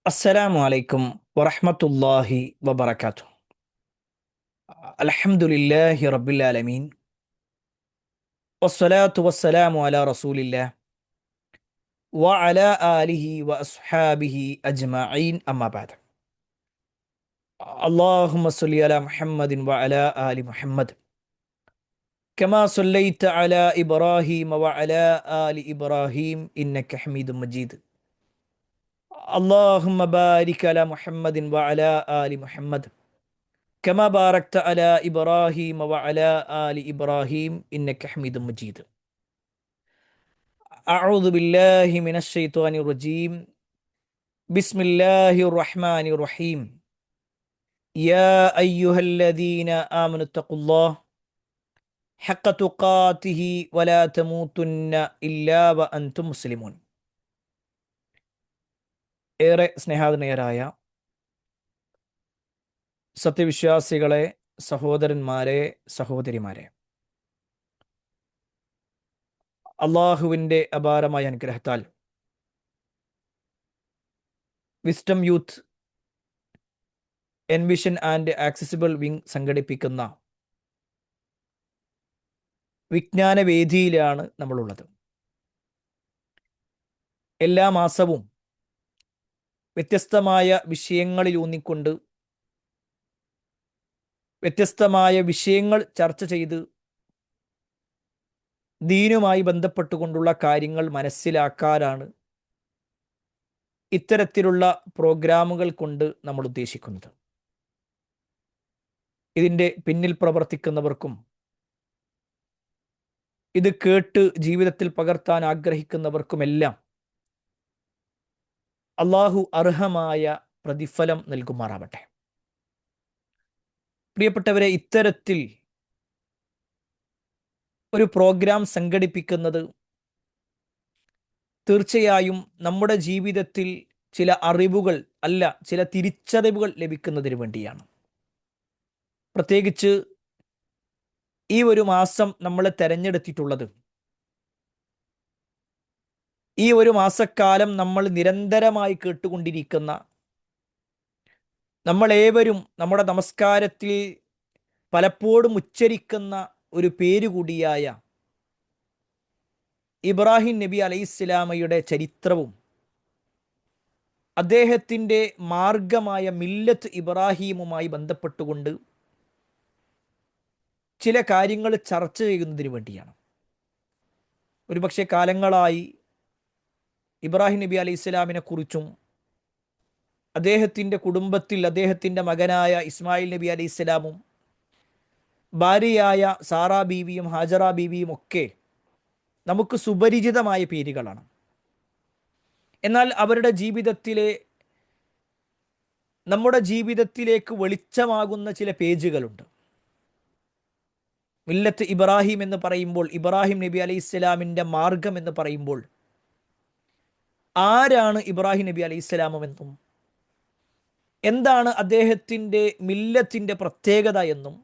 അസ്സലാമു അലൈക്കും വറഹ്മത്തുള്ളാഹി വബറകാതുഹു. അൽഹംദുലില്ലാഹി റബ്ബിൽ ആലമീൻ വസ്സലാത്തു വസ്സലാമു അലാ റസൂലില്ലാഹ് വഅലാ ആലിഹി വഅസ്ഹാബിഹി അജ്മഈൻ അമ്മാ ബഅദ്. അല്ലാഹുമ്മ സ്വല്ലി അലാ മുഹമ്മദിൻ വഅലാ ആലി മുഹമ്മദ് കമാ സ്വല്ലൈത അലാ ഇബ്രാഹീം വഅലാ ആലി ഇബ്രാഹീം ഇന്നക ഹമീദും മജീദ്. അല്ലാഹുമ്മ ബാരിക് അലാ മുഹമ്മദിൻ വഅലാ ആലി മുഹമ്മദ് كما باركت على إبراهيم وعلى آل إبراهيم إنك حميد مجيد. أعوذ بالله من الشيطان الرجيم. بسم الله الرحمن الرحيم. يا أيها الذين آمنوا اتقوا الله حق تقاته ولا تموتن إلا وأنتم مسلمون. ഏറെ സ്നേഹാധനീയരായ സത്യവിശ്വാസികളെ, സഹോദരന്മാരെ, സഹോദരിമാരെ, അള്ളാഹുവിൻ്റെ അപാരമായ അനുഗ്രഹത്താൽ wisdom youth envision and accessible wing സംഘടിപ്പിക്കുന്ന വിജ്ഞാനവേദിയിലാണ് നമ്മളുള്ളത്. എല്ലാ മാസവും വ്യത്യസ്തമായ വിഷയങ്ങളിലൂന്നിക്കൊണ്ട് വ്യത്യസ്തമായ വിഷയങ്ങൾ ചർച്ച ചെയ്ത് ദീനുമായി ബന്ധപ്പെട്ടുകൊണ്ടുള്ള കാര്യങ്ങൾ മനസ്സിലാക്കാനാണ് ഇത്തരത്തിലുള്ള പ്രോഗ്രാമുകൾ കൊണ്ട് നമ്മൾ ഉദ്ദേശിക്കുന്നത്. ഇതിൻ്റെ പിന്നിൽ പ്രവർത്തിക്കുന്നവർക്കും ഇത് കേട്ട് ജീവിതത്തിൽ പകർത്താൻ ആഗ്രഹിക്കുന്നവർക്കുമെല്ലാം അള്ളാഹു അർഹമായ പ്രതിഫലം നൽകുമാറാവട്ടെ. പ്രിയപ്പെട്ടവരെ, ഇത്തരത്തിൽ ഒരു പ്രോഗ്രാം സംഘടിപ്പിക്കുന്നത് തീർച്ചയായും നമ്മുടെ ജീവിതത്തിൽ ചില അറിവുകൾ അല്ല, ചില തിരിച്ചറിവുകൾ ലഭിക്കുന്നതിന് വേണ്ടിയാണ്. പ്രത്യേകിച്ച് ഈ ഒരു മാസം നമ്മൾ തെരഞ്ഞെടുത്തിട്ടുള്ളത്, ഈ ഒരു മാസക്കാലം നമ്മൾ നിരന്തരമായി കേട്ടുകൊണ്ടിരിക്കുന്ന, നമ്മളേവരും നമ്മുടെ നമസ്കാരത്തിൽ പലപ്പോഴും ഉച്ചരിക്കുന്ന ഒരു പേര് കൂടിയായ ഇബ്രാഹിം നബി അലൈഹിസ്സലാമയുടെ ചരിത്രവും അദ്ദേഹത്തിൻ്റെ മാർഗമായ മില്ലത്ത് ഇബ്രാഹീമുമായി ബന്ധപ്പെട്ടുകൊണ്ട് ചില കാര്യങ്ങൾ ചർച്ച ചെയ്യുന്നതിന് വേണ്ടിയാണ്. ഒരുപക്ഷെ കാലങ്ങളായി ഇബ്രാഹിം നബി അലൈഹിസ്സലാമിനെ കുറിച്ചും അദ്ദേഹത്തിൻ്റെ കുടുംബത്തിൽ അദ്ദേഹത്തിൻ്റെ മകനായ ഇസ്മായിൽ നബി അലൈഹിസ്സലാമും ഭാര്യയായ സാറാ ബീവിയും ഹാജറ ബീവിയും ഒക്കെ നമുക്ക് സുപരിചിതമായ പേരുകളാണ്. എന്നാൽ അവരുടെ ജീവിതത്തിലെ, നമ്മുടെ ജീവിതത്തിലേക്ക് വെളിച്ചമാകുന്ന ചില പേജുകളുണ്ട്. മില്ലത്ത് ഇബ്രാഹിം എന്ന് പറയുമ്പോൾ, ഇബ്രാഹിം നബി അലൈഹിസ്സലാമിൻ്റെ മാർഗം എന്ന് പറയുമ്പോൾ, ആരാണ് ഇബ്രാഹിം നബി അലൈഹിസ്സലാമെന്നും എന്താണ് അദ്ദേഹത്തിൻ്റെ മില്ലത്തിൻ്റെ പ്രത്യേകത എന്നും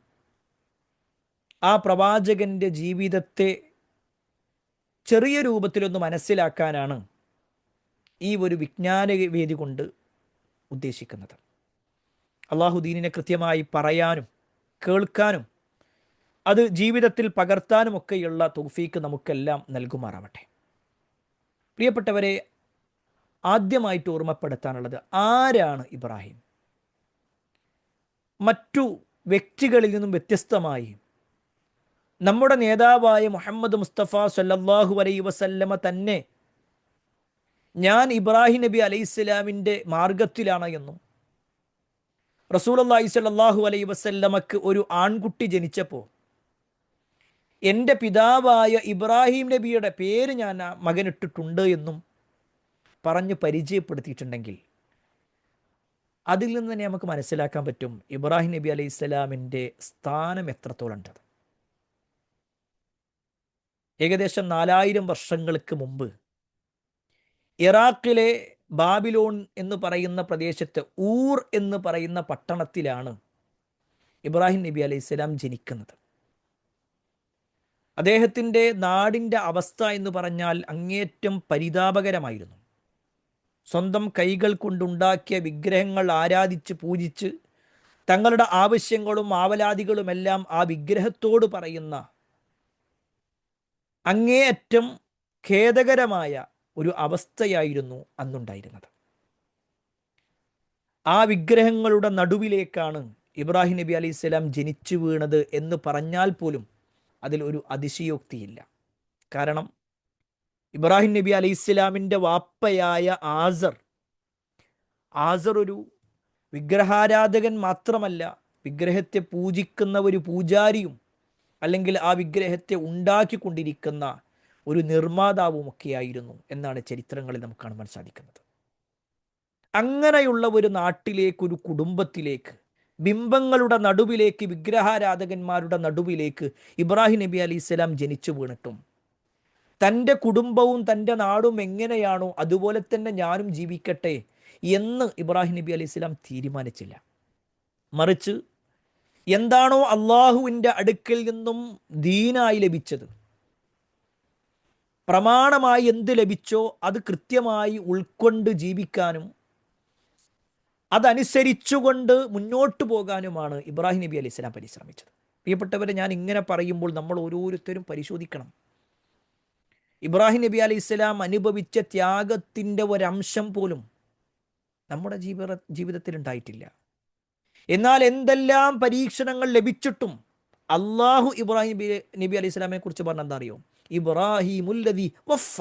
ആ പ്രവാചകൻ്റെ ജീവിതത്തെ ചെറിയ രൂപത്തിലൊന്ന് മനസ്സിലാക്കാനാണ് ഈ ഒരു വിജ്ഞാനവേദി കൊണ്ട് ഉദ്ദേശിക്കുന്നത്. അള്ളാഹു ദീനിനെ കൃത്യമായി പറയാനും കേൾക്കാനും അത് ജീവിതത്തിൽ പകർത്താനുമൊക്കെയുള്ള തൗഫീക്ക് നമുക്കെല്ലാം നൽകുമാറാവട്ടെ. പ്രിയപ്പെട്ടവരെ, ആദ്യമായിട്ട് ഓർമ്മപ്പെടുത്താനുള്ളത്, ആരാണ് ഇബ്രാഹിം? മറ്റു വ്യക്തികളിൽ നിന്നും വ്യത്യസ്തമായി നമ്മുടെ നേതാവായ മുഹമ്മദ് മുസ്തഫ സല്ലല്ലാഹു അലൈഹി വസല്ലമ തന്നെ ഞാൻ ഇബ്രാഹിം നബി അലൈഹിസ്സലാമിൻ്റെ മാർഗത്തിലാണ് എന്നും, റസൂലുള്ളാഹി സ്വല്ലല്ലാഹു അലൈഹി വസല്ലമക്ക് ഒരു ആൺകുട്ടി ജനിച്ചപ്പോൾ എൻ്റെ പിതാവായ ഇബ്രാഹിം നബിയുടെ പേര് ഞാൻ ആ മകനിട്ടിട്ടുണ്ട് എന്നും പറഞ്ഞ് പരിചയപ്പെടുത്തിയിട്ടുണ്ടെങ്കിൽ അതിൽ നിന്ന് തന്നെ നമുക്ക് മനസ്സിലാക്കാൻ പറ്റും ഇബ്രാഹിം നബി അലൈഹിസ്സലാമിൻ്റെ സ്ഥാനം എത്രത്തോളം ഉണ്ടത്. ഏകദേശം 4000 വർഷങ്ങൾക്ക് മുമ്പ് ഇറാഖിലെ ബാബിലോൺ എന്ന് പറയുന്ന പ്രദേശത്ത് ഊർ എന്ന് പറയുന്ന പട്ടണത്തിലാണ് ഇബ്രാഹിം നബി അലൈഹിസ്സലാം ജനിക്കുന്നത്. അദ്ദേഹത്തിൻ്റെ നാടിൻ്റെ അവസ്ഥ എന്ന് പറഞ്ഞാൽ അങ്ങേയറ്റം പരിതാപകരമായിരുന്നു. സ്വന്തം കൈകൾ കൊണ്ടുണ്ടാക്കിയ വിഗ്രഹങ്ങൾ ആരാധിച്ച് പൂജിച്ച് തങ്ങളുടെ ആവശ്യങ്ങളും ആവലാദികളുമെല്ലാം ആ വിഗ്രഹത്തോട് പറയുന്ന അങ്ങേയറ്റം ഖേദകരമായ ഒരു അവസ്ഥയായിരുന്നു അന്നുണ്ടായിരുന്നത്. ആ വിഗ്രഹങ്ങളുടെ നടുവിലേക്കാണ് ഇബ്രാഹിം നബി അലൈഹി സ്വലാം ജനിച്ചു വീണത് എന്ന് പറഞ്ഞാൽ പോലും അതിൽ ഒരു അതിശയോക്തിയില്ല. കാരണം ഇബ്രാഹിം നബി അലൈഹി സ്വലാമിൻ്റെ വാപ്പയായ ആസർ ഒരു വിഗ്രഹാരാധകൻ മാത്രമല്ല, വിഗ്രഹത്തെ പൂജിക്കുന്ന ഒരു പൂജാരിയും അല്ലെങ്കിൽ ആ വിഗ്രഹത്തെ ഉണ്ടാക്കിക്കൊണ്ടിരിക്കുന്ന ഒരു നിർമ്മാതാവുമൊക്കെയായിരുന്നു എന്നാണ് ചരിത്രങ്ങളിൽ നമുക്ക് കാണുവാൻ സാധിക്കുന്നത്. അങ്ങനെയുള്ള ഒരു നാട്ടിലേക്ക്, ഒരു കുടുംബത്തിലേക്ക്, ബിംബങ്ങളുടെ നടുവിലേക്ക്, വിഗ്രഹാരാധകന്മാരുടെ നടുവിലേക്ക് ഇബ്രാഹിം നബി അലൈഹി സ്വലാം ജനിച്ചു വീണിട്ടും തൻ്റെ കുടുംബവും തൻ്റെ നാടും എങ്ങനെയാണോ അതുപോലെ തന്നെ ഞാനും ജീവിക്കട്ടെ എന്ന് ഇബ്രാഹിം നബി അലൈഹി സ്വലാം തീരുമാനിച്ചില്ല. മറിച്ച് എന്താണോ അള്ളാഹുവിൻ്റെ അടുക്കൽ നിന്നും ദീനായി ലഭിച്ചത്, പ്രമാണമായി എന്ത് ലഭിച്ചോ അത് കൃത്യമായി ഉൾക്കൊണ്ട് ജീവിക്കാനും അതനുസരിച്ചുകൊണ്ട് മുന്നോട്ട് പോകാനുമാണ് ഇബ്രാഹിം നബി അലൈഹി സ്വലാം പരിശ്രമിച്ചത്. പ്രിയപ്പെട്ടവരെ, ഞാൻ ഇങ്ങനെ പറയുമ്പോൾ നമ്മൾ ഓരോരുത്തരും പരിശോധിക്കണം. ഇബ്രാഹിം നബി അലൈഹി സ്വലാം അനുഭവിച്ച ത്യാഗത്തിൻ്റെ ഒരംശം പോലും നമ്മുടെ ജീവിതത്തിൽ ഉണ്ടായിട്ടില്ല. എന്നാൽ എന്തെല്ലാം പരീക്ഷണങ്ങൾ ലഭിച്ചിട്ടും അള്ളാഹു ഇബ്രാഹിം നബി അലൈഹി സ്വലാമിനെ കുറിച്ച് പറഞ്ഞ എന്താ അറിയോ? ഇബ്രാഹിമുല്ലദി വഫ.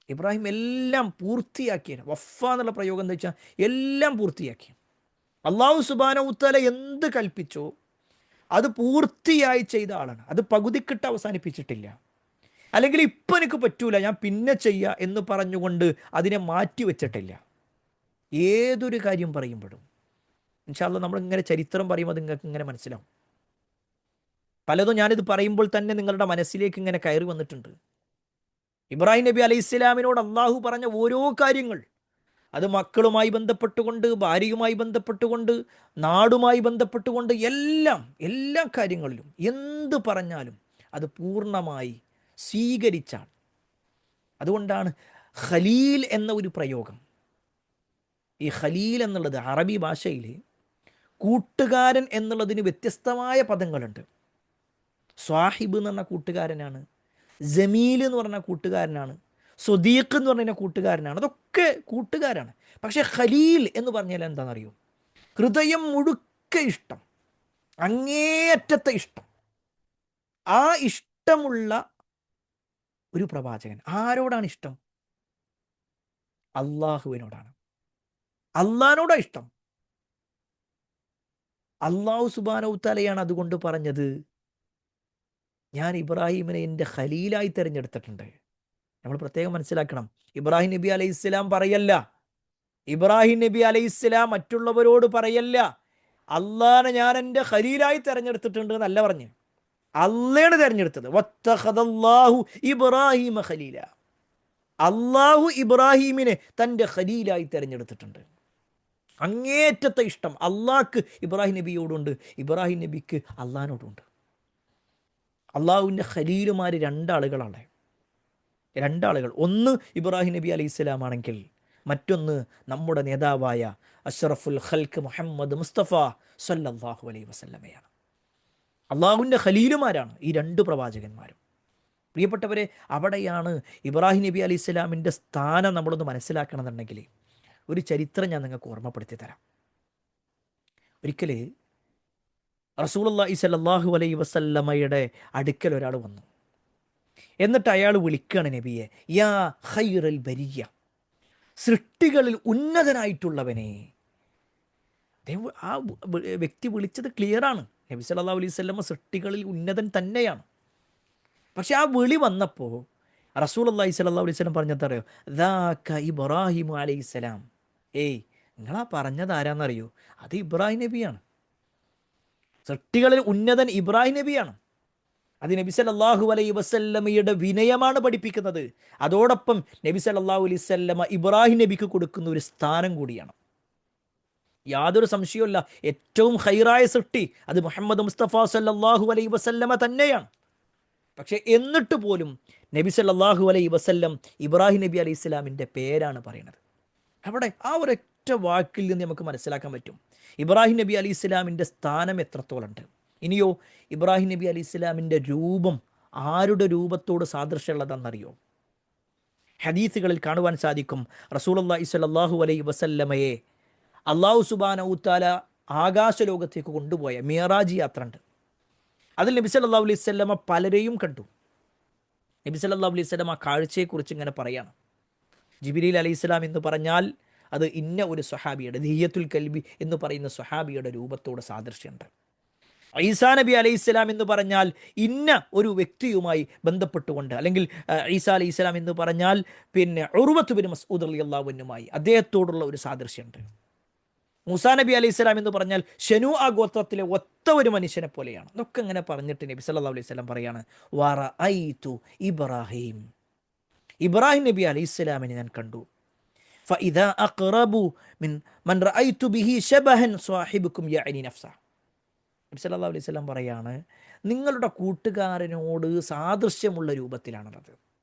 ഇബ്രാഹിം എല്ലാം പൂർത്തിയാക്കിയാണ്. വഫ എന്നുള്ള പ്രയോഗം എന്താ വെച്ചാൽ എല്ലാം പൂർത്തിയാക്കി. അള്ളാഹു സുബ്ഹാനഹു തആല എന്ത് കൽപ്പിച്ചോ അത് പൂർത്തിയായി ചെയ്ത ആളാണ്. അത് പകുതിക്കിട്ട് അവസാനിപ്പിച്ചിട്ടില്ല. അല്ലെങ്കിൽ ഇപ്പം എനിക്ക് പറ്റൂല, ഞാൻ പിന്നെ ചെയ്യുക എന്ന് പറഞ്ഞുകൊണ്ട് അതിനെ മാറ്റി വെച്ചിട്ടില്ല. ഏതൊരു കാര്യം പറയുമ്പോഴും ഇൻഷാ അല്ലാഹ് നമ്മളിങ്ങനെ ചരിത്രം പറയുമ്പോൾ അത് നിങ്ങൾക്ക് ഇങ്ങനെ മനസ്സിലാവും. പലതും ഞാനിത് പറയുമ്പോൾ തന്നെ നിങ്ങളുടെ മനസ്സിലേക്ക് ഇങ്ങനെ കയറി വന്നിട്ടുണ്ട്. ഇബ്രാഹിം നബി അലൈഹി സ്വലാമിനോട് അള്ളാഹു പറഞ്ഞ ഓരോ കാര്യങ്ങൾ, അത് മക്കളുമായി ബന്ധപ്പെട്ടുകൊണ്ട്, ഭാര്യയുമായി ബന്ധപ്പെട്ടുകൊണ്ട്, നാടുമായി ബന്ധപ്പെട്ടുകൊണ്ട്, എല്ലാ കാര്യങ്ങളിലും എന്ത് പറഞ്ഞാലും അത് പൂർണ്ണമായി സ്വീകരിച്ചാണ്. അതുകൊണ്ടാണ് ഖലീൽ എന്ന ഒരു പ്രയോഗം. ഈ ഖലീൽ എന്നുള്ളത് അറബി ഭാഷയിൽ കൂട്ടുകാരൻ എന്നുള്ളതിന് വ്യത്യസ്തമായ പദങ്ങളുണ്ട്. സ്വാഹിബ് എന്ന് പറഞ്ഞ കൂട്ടുകാരനാണ്, ജമീൽ എന്ന് പറഞ്ഞ കൂട്ടുകാരനാണ്, സ്വദീഖ് എന്ന് പറഞ്ഞ കൂട്ടുകാരനാണ്. അതൊക്കെ കൂട്ടുകാരാണ്. പക്ഷെ ഖലീൽ എന്ന് പറഞ്ഞാൽ എന്താണെന്നറിയോ? ഹൃദയം മുഴുക്കെ ഇഷ്ടം, അങ്ങേയറ്റത്തെ ഇഷ്ടം. ആ ഇഷ്ടമുള്ള ഒരു പ്രവാചകൻ ആരോടാണ് ഇഷ്ടം? അള്ളാഹുവിനോടാണ്. അള്ളാഹിനോടാണ് ഇഷ്ടം. അള്ളാഹു സുബ്ഹാനഹു തആലയാണ് അതുകൊണ്ട് പറഞ്ഞത്, ഞാൻ ഇബ്രാഹിമിനെ എൻ്റെ ഖലീലായി തിരഞ്ഞെടുത്തിട്ടുണ്ട്. നമ്മൾ പ്രത്യേകം മനസ്സിലാക്കണം. ഇബ്രാഹിം നബി അലൈഹി സ്വലാം പറയല്ല, ഇബ്രാഹിം നബി അലൈഹി സ്വലാം മറ്റുള്ളവരോട് പറയല്ല, അള്ളാഹിനെ ഞാൻ എൻ്റെ ഖലീലായി തിരഞ്ഞെടുത്തിട്ടുണ്ട് എന്നല്ല പറഞ്ഞ്, അള്ളയാണ് തിരഞ്ഞെടുത്തത്. വത്തഖദല്ലാഹു ഇബ്രാഹിമ ഖലീല. അള്ളാഹു ഇബ്രാഹിമിനെ തൻ്റെ ഖലീലായി തിരഞ്ഞെടുത്തിട്ടുണ്ട്. അങ്ങേറ്റത്തെ ഇഷ്ടം അള്ളാഹ്ക്ക് ഇബ്രാഹിം നബിയോടുണ്ട്, ഇബ്രാഹിം നബിക്ക് അള്ളാഹിനോടുണ്ട്. അള്ളാഹുവിൻ്റെ ഖലീലുമാർ രണ്ടാളുകളാണ്. ഒന്ന് ഇബ്രാഹിം നബി അലൈഹി സ്വലാം ആണെങ്കിൽ മറ്റൊന്ന് നമ്മുടെ നേതാവായ അഷ്റഫുൽ ഖൽക്ക് മുഹമ്മദ് മുസ്തഫ സല്ലല്ലാഹു അലൈഹി വസല്ലമയാണ്. അള്ളാഹുവിൻ്റെ ഖലീലുമാരാണ് ഈ രണ്ട് പ്രവാചകന്മാരും. പ്രിയപ്പെട്ടവരെ, അവിടെയാണ് ഇബ്രാഹിം നബി അലൈഹി സ്വലാമിൻ്റെ സ്ഥാനം നമ്മളൊന്ന് മനസ്സിലാക്കണമെന്നുണ്ടെങ്കിൽ ഒരു ചരിത്രം ഞാൻ നിങ്ങൾക്ക് ഓർമ്മപ്പെടുത്തി തരാം. ഒരിക്കൽ റസൂലുള്ളാഹി സ്വല്ലല്ലാഹു അലൈഹി വസല്ലമയുടെ അടുക്കൽ ഒരാൾ വന്നു. എന്നിട്ട് അയാൾ വിളിക്കുകയാണ് നബിയെ, യാ ഖൈറൽ ബരിയ, സൃഷ്ടികളിൽ ഉന്നതനായിട്ടുള്ളവനെ. ആ വ്യക്തി വിളിച്ചത് ക്ലിയറാണ്. നബി സല്ലല്ലാഹു അലൈഹി വസല്ലമ സൃഷ്ടികളിൽ ഉന്നതൻ തന്നെയാണ്. പക്ഷെ ആ വിളി വന്നപ്പോൾ റസൂലുള്ളാഹി സ്വല്ലല്ലാഹു അലൈഹി വസല്ലം പറഞ്ഞതറിയോ? ദാക ഇബ്രാഹിം അലൈഹിസ്സലാം. നിങ്ങളാ പറഞ്ഞത് ആരാന്നറിയോ? അത് ഇബ്രാഹിം നബിയാണ്. സൃഷ്ടികളിൽ ഉന്നതൻ ഇബ്രാഹിം നബിയാണ്. അത് നബി സല്ലല്ലാഹു അലൈഹി വസല്ലമയുടെ വിനയമാണ് പഠിപ്പിക്കുന്നത്. അതോടൊപ്പം നബി സല്ലല്ലാഹു അലൈഹി വസല്ലമ ഇബ്രാഹിം നബിക്ക് കൊടുക്കുന്ന ഒരു സ്ഥാനം കൂടിയാണ്. യാതൊരു സംശയവുമില്ല, ഏറ്റവും ഖൈറായ സൃഷ്ടി അത് മുഹമ്മദ് മുസ്തഫ സല്ലല്ലാഹു അലൈഹി വസല്ലമ തന്നെയാണ്. പക്ഷെ എന്നിട്ട് പോലും നബി സല്ലല്ലാഹു അലൈഹി വസല്ലം ഇബ്രാഹിം നബി അലൈഹി ഇസ്ലാമിൻ്റെ പേരാണ് പറയുന്നത്. അവിടെ ആ ഒരൊറ്റ വാക്കിൽ നിന്ന് നമുക്ക് മനസ്സിലാക്കാൻ പറ്റും ഇബ്രാഹിം നബി അലൈഹി ഇസ്ലാമിൻ്റെ സ്ഥാനം എത്രത്തോളമുണ്ട്. ഇനിയോ ഇബ്രാഹിം നബി അലൈഹി ഇസ്ലാമിൻ്റെ രൂപം ആരുടെ രൂപത്തോട് സാദൃശ്യമുള്ളതെന്നറിയോ? ഹദീസുകളിൽ കാണുവാൻ സാധിക്കും റസൂലുള്ളാഹി സ്വല്ലല്ലാഹു അലൈഹി വസല്ലമയെ അല്ലാഹു സുബ്ഹാനഹു തആല ആകാശലോകത്തേക്ക് കൊണ്ടുപോയ മിഅ്റാജ് യാത്ര ഉണ്ട്. അതിൽ നബി സല്ലല്ലാഹു അലൈഹി വസല്ലമ പലരെയും കണ്ടു. നബി സല്ലല്ലാഹു അലൈഹി വസല്ലമ ആ കാഴ്ചയെക്കുറിച്ച് ഇങ്ങനെ പറയാണ്. ജിബ്രീൽ അലൈഹിസ്സലാം എന്ന് പറഞ്ഞാൽ അത് ഇന്ന ഒരു സ്വഹാബിയുടെ, ദിഹിയത്തുൽ കൽബി എന്ന് പറയുന്ന സ്വഹാബിയുടെ രൂപത്തോട് സാദൃശ്യമുണ്ട്. ഈസാ നബി അലൈഹിസ്സലാം എന്ന് പറഞ്ഞാൽ ഇന്ന ഒരു വ്യക്തിയുമായി ബന്ധപ്പെട്ടുകൊണ്ട്, അല്ലെങ്കിൽ ഈസാ അലൈഹി സ്വലാം എന്ന് പറഞ്ഞാൽ പിന്നെ ഉർവത്ത് ബിൻ മസ്ഊദ് റളിയല്ലാഹു അൻഹുമായി അദ്ദേഹത്തോടുള്ള ഒരു സാദൃശ്യമുണ്ട്. മൂസാ നബി അലൈഹി സ്വലാം എന്ന് പറഞ്ഞാൽ ഷനു ആ ഗോത്രത്തിലെ ഒത്ത ഒരു മനുഷ്യനെ പോലെയാണ്. ഇതൊക്കെ ഇങ്ങനെ പറഞ്ഞിട്ട് നബി സല്ലല്ലാഹു അലൈഹി വസല്ലം പറയാണ് വറഅയ്തു ഇബ്രാഹിം, ഇബ്രാഹിം നബി അലൈഹി സ്വലാമിനെ ഞാൻ കണ്ടു. ഫഇദാ അഖ്റബു മിൻ മൻ റഅയ്തു ബിഹി ശബഹൻ സാഹിബുക്കും യഅനി നഫ്സ. നബി സല്ലല്ലാഹു അലൈഹി വസല്ലം പറയാണ് നിങ്ങളുടെ കൂട്ടുകാരനോട് സാദൃശ്യമുള്ള രൂപത്തിലാണത്.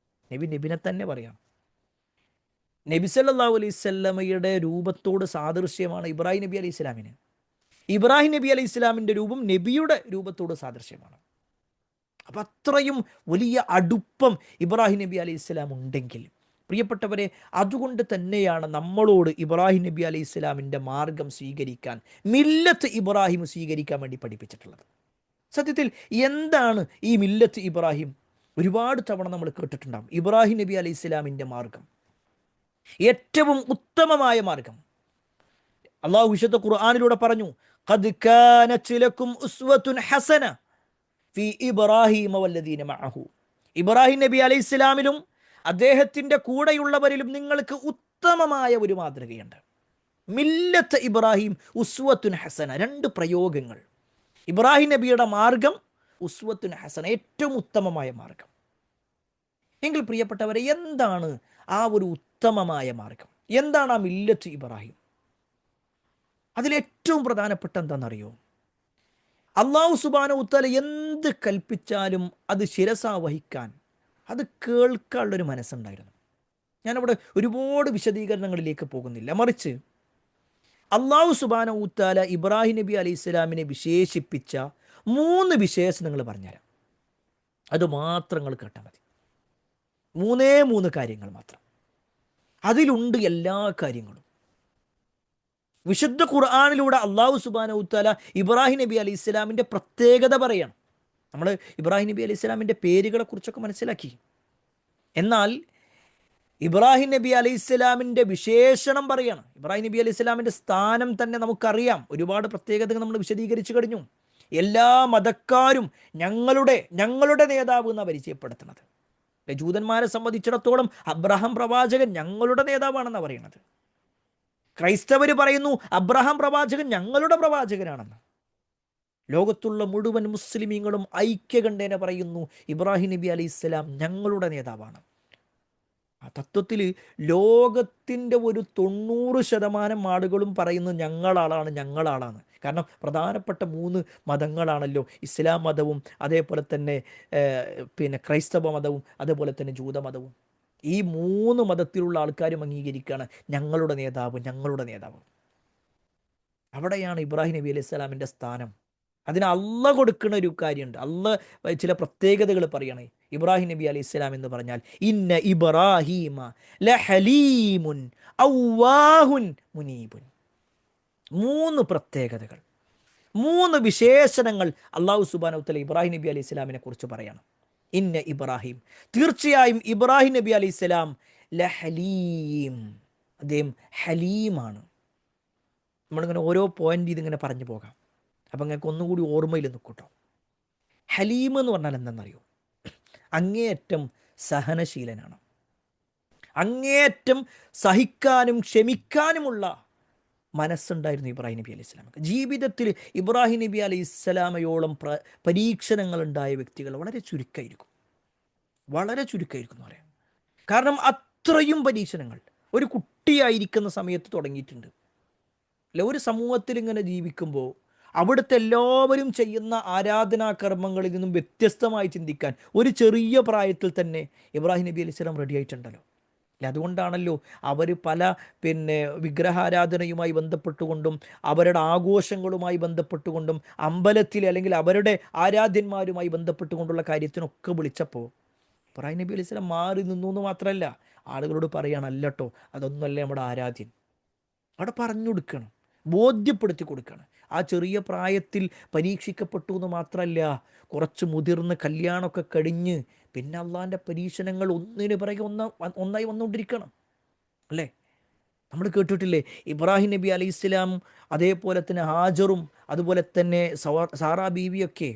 നബിനെ തന്നെ പറയാം. നബി സല്ലല്ലാഹു അലൈഹി വസല്ലമയുടെ രൂപത്തോട് സാദൃശ്യമാണ് ഇബ്രാഹിം നബി അലൈഹി ഇസ്ലാമിന്. ഇബ്രാഹിം നബി അലൈഹി ഇസ്ലാമിൻ്റെ രൂപം നബിയുടെ രൂപത്തോട് സാദൃശ്യമാണ്. അപ്പം അത്രയും വലിയ അടുപ്പം ഇബ്രാഹിം നബി അലൈഹി ഇസ്ലാം ഉണ്ടെങ്കിൽ പ്രിയപ്പെട്ടവരെ, അതുകൊണ്ട് തന്നെയാണ് നമ്മളോട് ഇബ്രാഹിം നബി അലൈഹി ഇസ്ലാമിൻ്റെ മാർഗം സ്വീകരിക്കാൻ, മില്ലത്ത് ഇബ്രാഹിം സ്വീകരിക്കാൻ വേണ്ടി പഠിപ്പിച്ചിട്ടുള്ളത്. സത്യത്തിൽ എന്താണ് ഈ മില്ലത്ത് ഇബ്രാഹിം? ഒരുപാട് തവണ നമ്മൾ കേട്ടിട്ടുണ്ടാകും. ഇബ്രാഹിം നബി അലൈഹി ഇസ്ലാമിൻ്റെ മാർഗം ഏറ്റവും ഉത്തമമായ മാർഗം. അള്ളാഹു വിശുദ്ധ ഖുർആനിലൂടെ പറഞ്ഞു, ഖദ് കാനത് ലക്കും ഉസ്വത്തുൻ ഹസന ഫീ ഇബ്രാഹിമ വല്ലദീന മഅഹു. ഇബ്രാഹിം നബി അലൈഹി ഇസ്ലാമിലും അദ്ദേഹത്തിൻ്റെ കൂടെയുള്ളവരിലും നിങ്ങൾക്ക് ഉത്തമമായ ഒരു മാതൃകയുണ്ട്. മില്ലത്ത് ഇബ്രാഹിം, ഉസ്വത്തുൻ ഹസന, രണ്ട് പ്രയോഗങ്ങൾ. ഇബ്രാഹിം നബിയുടെ മാർഗം, ഉസ്വത്തുൻ ഹസന, ഏറ്റവും ഉത്തമമായ മാർഗം. എങ്കിൽ പ്രിയപ്പെട്ടവരെ, എന്താണ് ആ ഒരു ഉത്തമമായ മാർഗം? എന്താണ് ആ മില്ലത്ത് ഇബ്രാഹിം? അതിലേറ്റവും പ്രധാനപ്പെട്ട എന്താണെന്നറിയോ? അല്ലാഹു സുബ്ഹാനഹു വതആല എന്ത് കൽപ്പിച്ചാലും അത് ശിരസാ വഹിക്കാൻ, അത് കേൾക്കാനുള്ളൊരു മനസ്സുണ്ടായിരുന്നു. ഞാനവിടെ ഒരുപാട് വിശദീകരണങ്ങളിലേക്ക് പോകുന്നില്ല. മറിച്ച് അല്ലാഹു സുബ്ഹാനഹു വതആല ഇബ്രാഹിം നബി അലൈഹി സ്വലാമിനെ വിശേഷിപ്പിച്ച 3 വിശേഷണങ്ങൾ പറഞ്ഞുതരാം. അത് മാത്രം നിങ്ങൾ കേട്ടാൽ മതി. 3 കാര്യങ്ങൾ മാത്രം. അതിലുണ്ട് എല്ലാ കാര്യങ്ങളും. വിശുദ്ധ ഖുർആനിലൂടെ അല്ലാഹു സുബ്ഹാനഹു വതആല ഇബ്രാഹിം നബി അലൈഹി സ്വലാമിൻ്റെ പ്രത്യേകത പറയണം. നമ്മൾ ഇബ്രാഹിം നബി അലൈഹി സ്വലാമിൻ്റെ പേരുകളെ കുറിച്ചൊക്കെ മനസ്സിലാക്കി. എന്നാൽ ഇബ്രാഹിം നബി അലൈഹി സ്വലാമിൻ്റെ വിശേഷണം പറയണം. ഇബ്രാഹിം നബി അലൈഹി സ്വലാമിൻ്റെ സ്ഥാനം തന്നെ നമുക്കറിയാം. ഒരുപാട് പ്രത്യേകതകൾ നമ്മൾ വിശദീകരിച്ചു കഴിഞ്ഞു. എല്ലാ മതക്കാരും ഞങ്ങളുടെ നേതാവ് എന്നാണ് പരിചയപ്പെടുത്തുന്നത്. ജൂതന്മാരെ സംബന്ധിച്ചിടത്തോളം അബ്രഹാം പ്രവാചകൻ ഞങ്ങളുടെ നേതാവാണെന്നാണ് പറയുന്നത്. ക്രൈസ്തവർ പറയുന്നു അബ്രഹാം പ്രവാചകൻ ഞങ്ങളുടെ പ്രവാചകനാണെന്ന്. ലോകത്തുള്ള മുഴുവൻ മുസ്ലിമീങ്ങളും ഐക്യകണ്ഠേന പറയുന്നു ഇബ്രാഹിം നബി അലൈഹി സ്വലാം ഞങ്ങളുടെ നേതാവാണ്. ആ തത്വത്തിൽ ലോകത്തിൻ്റെ ഒരു 90% ആളുകളും പറയുന്നു ഞങ്ങളാളാണ്. കാരണം പ്രധാനപ്പെട്ട 3 മതങ്ങളാണല്ലോ, ഇസ്ലാം മതവും അതേപോലെ തന്നെ പിന്നെ ക്രൈസ്തവ മതവും അതേപോലെ തന്നെ ജൂതമതവും. ഈ 3 മതത്തിലുള്ള ആൾക്കാരും അംഗീകരിക്കുകയാണ് ഞങ്ങളുടെ നേതാവ്. അവിടെയാണ് ഇബ്രാഹിം നബി അലൈഹി സ്വലാമിൻ്റെ സ്ഥാനം. അതിന് അള്ള കൊടുക്കുന്ന ഒരു കാര്യമുണ്ട്. അള്ള ചില പ്രത്യേകതകൾ പറയണേ. ഇബ്രാഹിം നബി അലൈഹി സ്വലാം എന്ന് പറഞ്ഞാൽ ഇന്ന ഇബ്രാഹീമ ലഹലീമുൻ അവ്വാഹുൻ മുനീബുൻ. 3 പ്രത്യേകതകൾ, 3 വിശേഷണങ്ങൾ അല്ലാഹു സുബ്ഹാനഹു വതആല ഇബ്രാഹിം നബി അലൈഹി സ്വലാമിനെ കുറിച്ച് പറയണം. ഇന്ന ഇബ്രാഹിം, തീർച്ചയായും ഇബ്രാഹിം നബി അലൈഹി സ്വലാം ലഹലീം, അദ്ദേഹം ഹലീമാണ്. നമ്മളിങ്ങനെ ഓരോ പോയിന്റ് ഇതിങ്ങനെ പറഞ്ഞു പോകാം. അപ്പം നിങ്ങൾക്ക് ഒന്നുകൂടി ഓർമ്മയിൽ നിൽക്കൂട്ടോ. ഹലീം എന്ന് പറഞ്ഞാൽ എന്താണെന്നറിയോ? അങ്ങേയറ്റം സഹനശീലനാണ്. അങ്ങേയറ്റം സഹിക്കാനും ക്ഷമിക്കാനുമുള്ള മനസ്സുണ്ടായിരുന്നു ഇബ്രാഹിം നബി അലൈഹി സ്വലാമക്ക്. ജീവിതത്തിൽ ഇബ്രാഹിം നബി അലൈഹി സ്വലാമയോളം പരീക്ഷണങ്ങൾ ഉണ്ടായ വ്യക്തികൾ വളരെ ചുരുക്കമായിരിക്കും എന്ന് പറയാം. കാരണം അത്രയും പരീക്ഷണങ്ങൾ ഒരു കുട്ടിയായിരിക്കുന്ന സമയത്ത് തുടങ്ങിയിട്ടുണ്ട്. അല്ല, ഒരു സമൂഹത്തിൽ ഇങ്ങനെ ജീവിക്കുമ്പോൾ അവിടുത്തെ എല്ലാവരും ചെയ്യുന്ന ആരാധനാ കർമ്മങ്ങളിൽ നിന്നും വ്യത്യസ്തമായി ചിന്തിക്കാൻ ഒരു ചെറിയ പ്രായത്തിൽ തന്നെ ഇബ്രാഹിം നബി അലൈഹി സ്വലാം റെഡി ആയിട്ടുണ്ടല്ലോ. അല്ല, അതുകൊണ്ടാണല്ലോ അവർ പല വിഗ്രഹാരാധനയുമായി ബന്ധപ്പെട്ടുകൊണ്ടും അവരുടെ ആഘോഷങ്ങളുമായി ബന്ധപ്പെട്ടുകൊണ്ടും അമ്പലത്തിൽ അല്ലെങ്കിൽ അവരുടെ ആരാധ്യന്മാരുമായി ബന്ധപ്പെട്ടുകൊണ്ടുള്ള കാര്യത്തിനൊക്കെ വിളിച്ചപ്പോൾ ഇബ്രാഹിം നബി അലൈഹി സ്വലാം മാറി നിന്നു എന്ന് മാത്രമല്ല, ആളുകളോട് പറയണം, അല്ലട്ടോ അതൊന്നുമല്ല നമ്മുടെ ആരാധ്യൻ. അവിടെ പറഞ്ഞു കൊടുക്കണം, ബോധ്യപ്പെടുത്തി കൊടുക്കണം. ആ ചെറിയ പ്രായത്തിൽ പരീക്ഷിക്കപ്പെട്ടു എന്ന് മാത്രമല്ല, കുറച്ച് മുതിർന്ന് കല്യാണമൊക്കെ കഴിഞ്ഞ് പിന്നെ അള്ളാഹിൻ്റെ പരീക്ഷണങ്ങൾ ഒന്നിന് പിറകെ ഒന്നായി വന്നുകൊണ്ടിരിക്കണം. അല്ലേ? നമ്മൾ കേട്ടിട്ടില്ലേ, ഇബ്രാഹിം നബി അലൈഹി ഇസ്ലാം, അതേപോലെ തന്നെ ഹാജറും, അതുപോലെ തന്നെ സാറാ ബീവിയൊക്കെ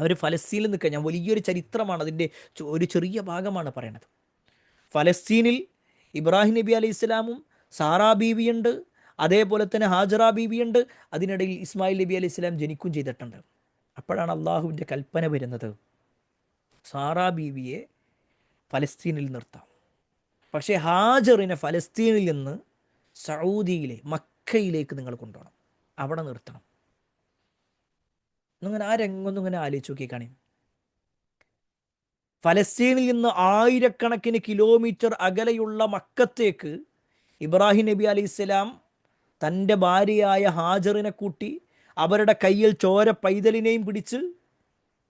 അവർ ഫലസ്തീനിൽ നിൽക്കുക. ഞാൻ വലിയൊരു ചരിത്രമാണ്, അതിൻ്റെ ഒരു ചെറിയ ഭാഗമാണ് പറയണത്. ഫലസ്തീനിൽ ഇബ്രാഹിം നബി അലൈഹി ഇസ്ലാമും സാറാ ബീവിയുണ്ട്, അതേപോലെ തന്നെ ഹാജറ ബീവിയുണ്ട്. അതിനിടയിൽ ഇസ്മായിൽ നബി അലൈഹി ഇസ്ലാം ജനിക്കുകയും ചെയ്തിട്ടുണ്ട്. അപ്പോഴാണ് അള്ളാഹുവിൻ്റെ കൽപ്പന വരുന്നത്, സാറാ ബീവിയെ ഫലസ്തീനിൽ നിർത്താം, പക്ഷേ ഹാജറിനെ ഫലസ്തീനിൽ നിന്ന് സൗദിയിലെ മക്കയിലേക്ക് നിങ്ങൾ കൊണ്ടുപോകണം, അവിടെ നിർത്തണം. എന്നിങ്ങനെ ആ രംഗമൊന്നും ഇങ്ങനെ ആലോചിച്ച് നോക്കി കാണി. ഫലസ്തീനിൽ നിന്ന് ആയിരക്കണക്കിന് കിലോമീറ്റർ അകലെയുള്ള മക്കത്തേക്ക് ഇബ്രാഹിം നബി അലൈഹി സ്വലാം തൻ്റെ ഭാര്യയായ ഹാജറിനെ കൂട്ടി അവരുടെ കയ്യിൽ ചോര പൈതലിനെയും പിടിച്ച്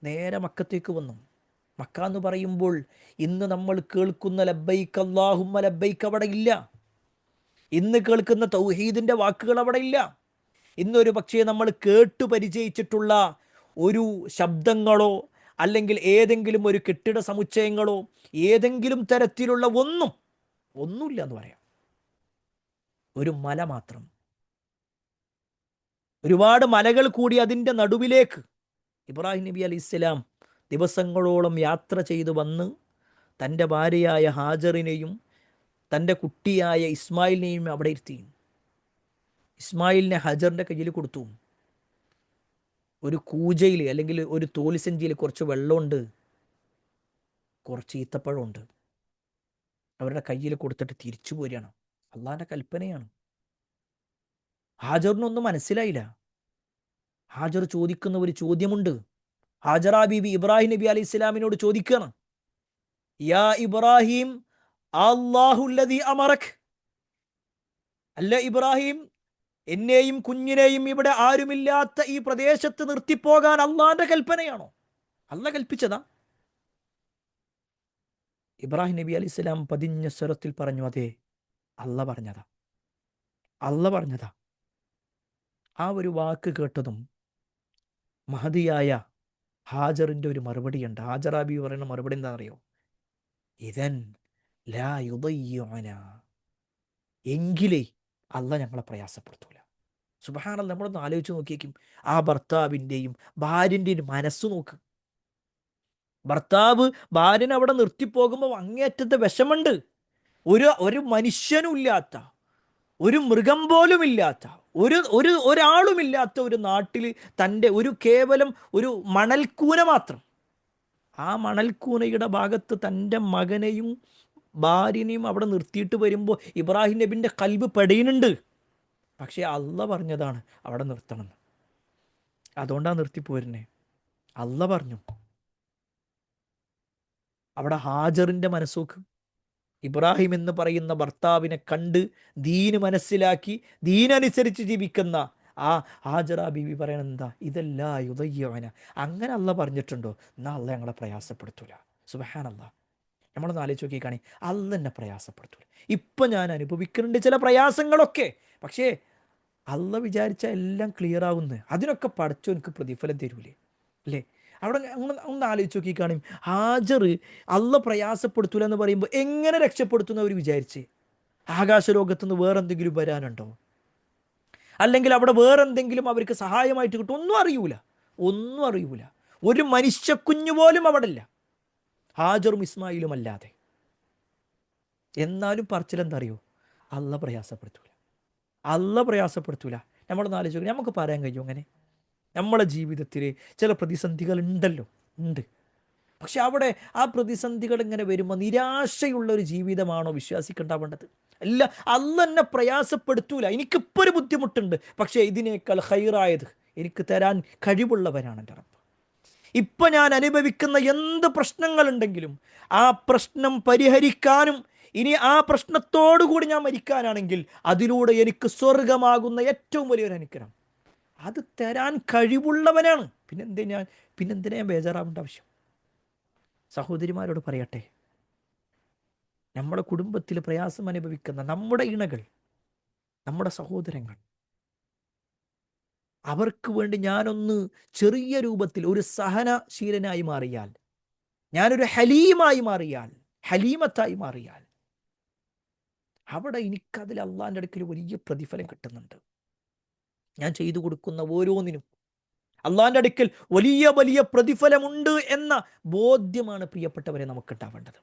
നേരെ മക്കത്തേക്ക് വന്നു. മക്ക എന്ന് പറയുമ്പോൾ ഇന്ന് നമ്മൾ കേൾക്കുന്ന ലബ്ബൈക്ക് അല്ലാഹുമ്മ ലബ്ബൈക്ക് അവിടെ ഇല്ല. ഇന്ന് കേൾക്കുന്ന തൗഹീദിൻ്റെ വാക്കുകൾ അവിടെ ഇല്ല. ഇന്നൊരു പക്ഷേ നമ്മൾ കേട്ടു പരിചയിച്ചിട്ടുള്ള ഒരു ശബ്ദങ്ങളോ അല്ലെങ്കിൽ ഏതെങ്കിലും ഒരു കെട്ടിട സമുച്ചയങ്ങളോ ഏതെങ്കിലും തരത്തിലുള്ള ഒന്നുമില്ല എന്ന് പറയാം. ഒരു മല മാത്രം, ഒരുപാട് മലകൾ കൂടി അതിൻ്റെ നടുവിലേക്ക് ഇബ്രാഹിം നബി അലൈഹി സ്വലാം ദിവസങ്ങളോളം യാത്ര ചെയ്തു വന്ന് തൻ്റെ ഭാര്യയായ ഹാജറിനെയും തൻ്റെ കുട്ടിയായ ഇസ്മായിലിനെയും അവിടെ ഇരുത്തി. ഇസ്മായിലിനെ ഹജറിൻ്റെ കയ്യിൽ കൊടുത്തു. ഒരു കൂജയിൽ അല്ലെങ്കിൽ ഒരു തോലിസഞ്ചിയിൽ കുറച്ച് വെള്ളമുണ്ട്, കുറച്ച് ഈത്തപ്പഴമുണ്ട്. അവരുടെ കയ്യിൽ കൊടുത്തിട്ട് തിരിച്ചു പോരുകയാണ്. അള്ളാഹിൻ്റെ കൽപ്പനയാണ്. ഹാജറിനൊന്നും മനസ്സിലായില്ല. ഹാജർ ചോദിക്കുന്ന ഒരു ചോദ്യമുണ്ട്. ഹാജറ ബീബി ഇബ്രാഹിം നബി അലൈഹി ഇസ്ലാമിനോട് ചോദിക്കുകയാണ്, യാ ഇബ്രാഹിം അല്ലാഹുല്ലദീ അമറക്, അല്ല ഇബ്രാഹിം, എന്നെയും കുഞ്ഞിനെയും ഇവിടെ ആരുമില്ലാത്ത ഈ പ്രദേശത്ത് നിർത്തിപ്പോകാൻ അള്ളാന്റെ കൽപ്പനയാണോ? അല്ല കൽപ്പിച്ചതാ? ഇബ്രാഹിം നബി അലൈഹി സ്വലാം പതിഞ്ഞ സ്വരത്തിൽ പറഞ്ഞു, അതെ, അല്ല പറഞ്ഞതാ, അല്ല പറഞ്ഞതാ. ആ ഒരു വാക്ക് കേട്ടതും മഹദിയായ ഹാജറിൻ്റെ ഒരു മറുപടിയുണ്ട്. ഹാജറ ബീവി പറയുന്ന മറുപടി എന്താ അറിയോ? ഇതൻ ലാ യുദയ്യുന, എങ്കിലേ അല്ല ഞങ്ങളെ പ്രയാസപ്പെടുത്തൂല. സുബ്ഹാനല്ലാഹ്, നമ്മളൊന്ന് ആലോചിച്ച് നോക്കിയേക്കും ആ ഭർത്താവിൻ്റെയും ഭാര്യൻ്റെയും മനസ്സ് നോക്ക്. ഭർത്താവ് ഭാര്യനെ അവിടെ നിർത്തിപ്പോകുമ്പോൾ അങ്ങേയറ്റത്തെ വിഷമുണ്ട്. ഒരു മനുഷ്യനും ഇല്ലാത്ത, ഒരു മൃഗം പോലും ഇല്ലാത്ത, ഒരാളുമില്ലാത്ത ഒരു നാട്ടിൽ തൻ്റെ കേവലം ഒരു മണൽക്കൂന മാത്രം, ആ മണൽക്കൂനയുടെ ഭാഗത്ത് തൻ്റെ മകനെയും ഭാര്യനെയും അവിടെ നിർത്തിയിട്ട് വരുമ്പോൾ ഇബ്രാഹിം നബിൻ്റെ കൽബ് പെടയുന്നുണ്ട്. പക്ഷേ അല്ല പറഞ്ഞതാണ് അവിടെ നിർത്തണം. അതുകൊണ്ടാണ് നിർത്തിപ്പോരുന്നേ. അല്ല പറഞ്ഞു. അവിടെ ഹാജറിൻ്റെ മനസ്സോക്ക്, ഇബ്രാഹിം എന്ന് പറയുന്ന ഭർത്താവിനെ കണ്ട് ദീന് മനസ്സിലാക്കി ദീനനുസരിച്ച് ജീവിക്കുന്ന ആ ഹാജറ ബീവി പറയണ എന്താ, ഇതല്ല യുദയ്യവന, അങ്ങനെ അല്ല പറഞ്ഞിട്ടുണ്ടോ? എന്നാ അല്ല ഞങ്ങളെ പ്രയാസപ്പെടുത്തൂല. സുബ്ഹാനല്ലാഹ്, നമ്മളൊന്ന് ആലോചിച്ച് നോക്കി കാണി, അല്ല എന്നെ പ്രയാസപ്പെടുത്തൂല. ഇപ്പം ഞാൻ അനുഭവിക്കുന്നുണ്ട് ചില പ്രയാസങ്ങളൊക്കെ, പക്ഷേ അല്ല വിചാരിച്ച എല്ലാം ക്ലിയർ ആവുന്നു. അതിനൊക്കെ പഠിച്ചോ എനിക്ക് പ്രതിഫലം തരൂലേ? അല്ലേ? അവിടെ ഒന്ന് ആലോചിച്ച് നോക്കി കാണും. ഹാജർ അല്ല പ്രയാസപ്പെടുത്തൂല എന്ന് പറയുമ്പോൾ എങ്ങനെ രക്ഷപ്പെടുത്തുന്ന അവർ വിചാരിച്ച്? ആകാശലോകത്തുനിന്ന് വേറെന്തെങ്കിലും വരാനുണ്ടോ? അല്ലെങ്കിൽ അവിടെ വേറെന്തെങ്കിലും അവർക്ക് സഹായമായിട്ട് കിട്ടും? ഒന്നും അറിയൂല. ഒരു മനുഷ്യക്കുഞ്ഞു പോലും അവിടെ ഇല്ല, ഹാജറും ഇസ്മായിലും അല്ലാതെ. എന്നാലും പറച്ചിലെന്താ അറിയോ? അല്ല പ്രയാസപ്പെടുത്തൂല. നമ്മളൊന്ന് ആലോചിച്ച്, നമുക്ക് പറയാൻ കഴിയും അങ്ങനെ? നമ്മളെ ജീവിതത്തിൽ ചില പ്രതിസന്ധികൾ ഉണ്ട്. പക്ഷെ അവിടെ ആ പ്രതിസന്ധികൾ ഇങ്ങനെ വരുമ്പോൾ നിരാശയുള്ള ഒരു ജീവിതമാണോ വിശ്വാസിക്കുണ്ടാവേണ്ടത്? അല്ല, അല്ല എന്നെ പ്രയാസപ്പെടുത്തൂല, എനിക്കിപ്പോൾ ഒരു ബുദ്ധിമുട്ടുണ്ട്, പക്ഷേ ഇതിനേക്കാൾ ഹൈറായത്, എനിക്ക് തരാൻ കഴിവുള്ളവനാണ് എൻ്റെ റബ്ബ്. ഇപ്പം ഞാൻ അനുഭവിക്കുന്ന എന്ത് പ്രശ്നങ്ങളുണ്ടെങ്കിലും ആ പ്രശ്നം പരിഹരിക്കാനും ഇനി ആ പ്രശ്നത്തോടു കൂടി ഞാൻ മരിക്കാനാണെങ്കിൽ അതിലൂടെ എനിക്ക് സ്വർഗമാകുന്ന ഏറ്റവും വലിയൊരു അനുഗ്രഹം അത് തരാൻ കഴിവുള്ളവനാണ്. പിന്നെന്തിനാ ഞാൻ ബേജാറാവേണ്ട ആവശ്യം? സഹോദരിമാരോട് പറയട്ടെ, നമ്മുടെ കുടുംബത്തിൽ പ്രയാസം അനുഭവിക്കുന്ന നമ്മുടെ ഇണകൾ, നമ്മുടെ സഹോദരങ്ങൾ, അവർക്ക് വേണ്ടി ഞാനൊന്ന് ചെറിയ രൂപത്തിൽ ഒരു സഹനശീലനായി മാറിയാൽ, ഞാനൊരു ഹലീമായി മാറിയാൽ, ഹലീമത്തായി മാറിയാൽ, അവിടെ എനിക്കതിൽ അള്ളാൻ്റെ അടുക്കൽ വലിയ പ്രതിഫലം കിട്ടുന്നുണ്ട്. ഞാൻ ചെയ്തു കൊടുക്കുന്ന ഓരോന്നിനും അള്ളാൻ്റെ അടുക്കൽ വലിയ വലിയ പ്രതിഫലമുണ്ട് എന്ന ബോധ്യമാണ് പ്രിയപ്പെട്ടവരെ നമുക്കുണ്ടാവേണ്ടത്.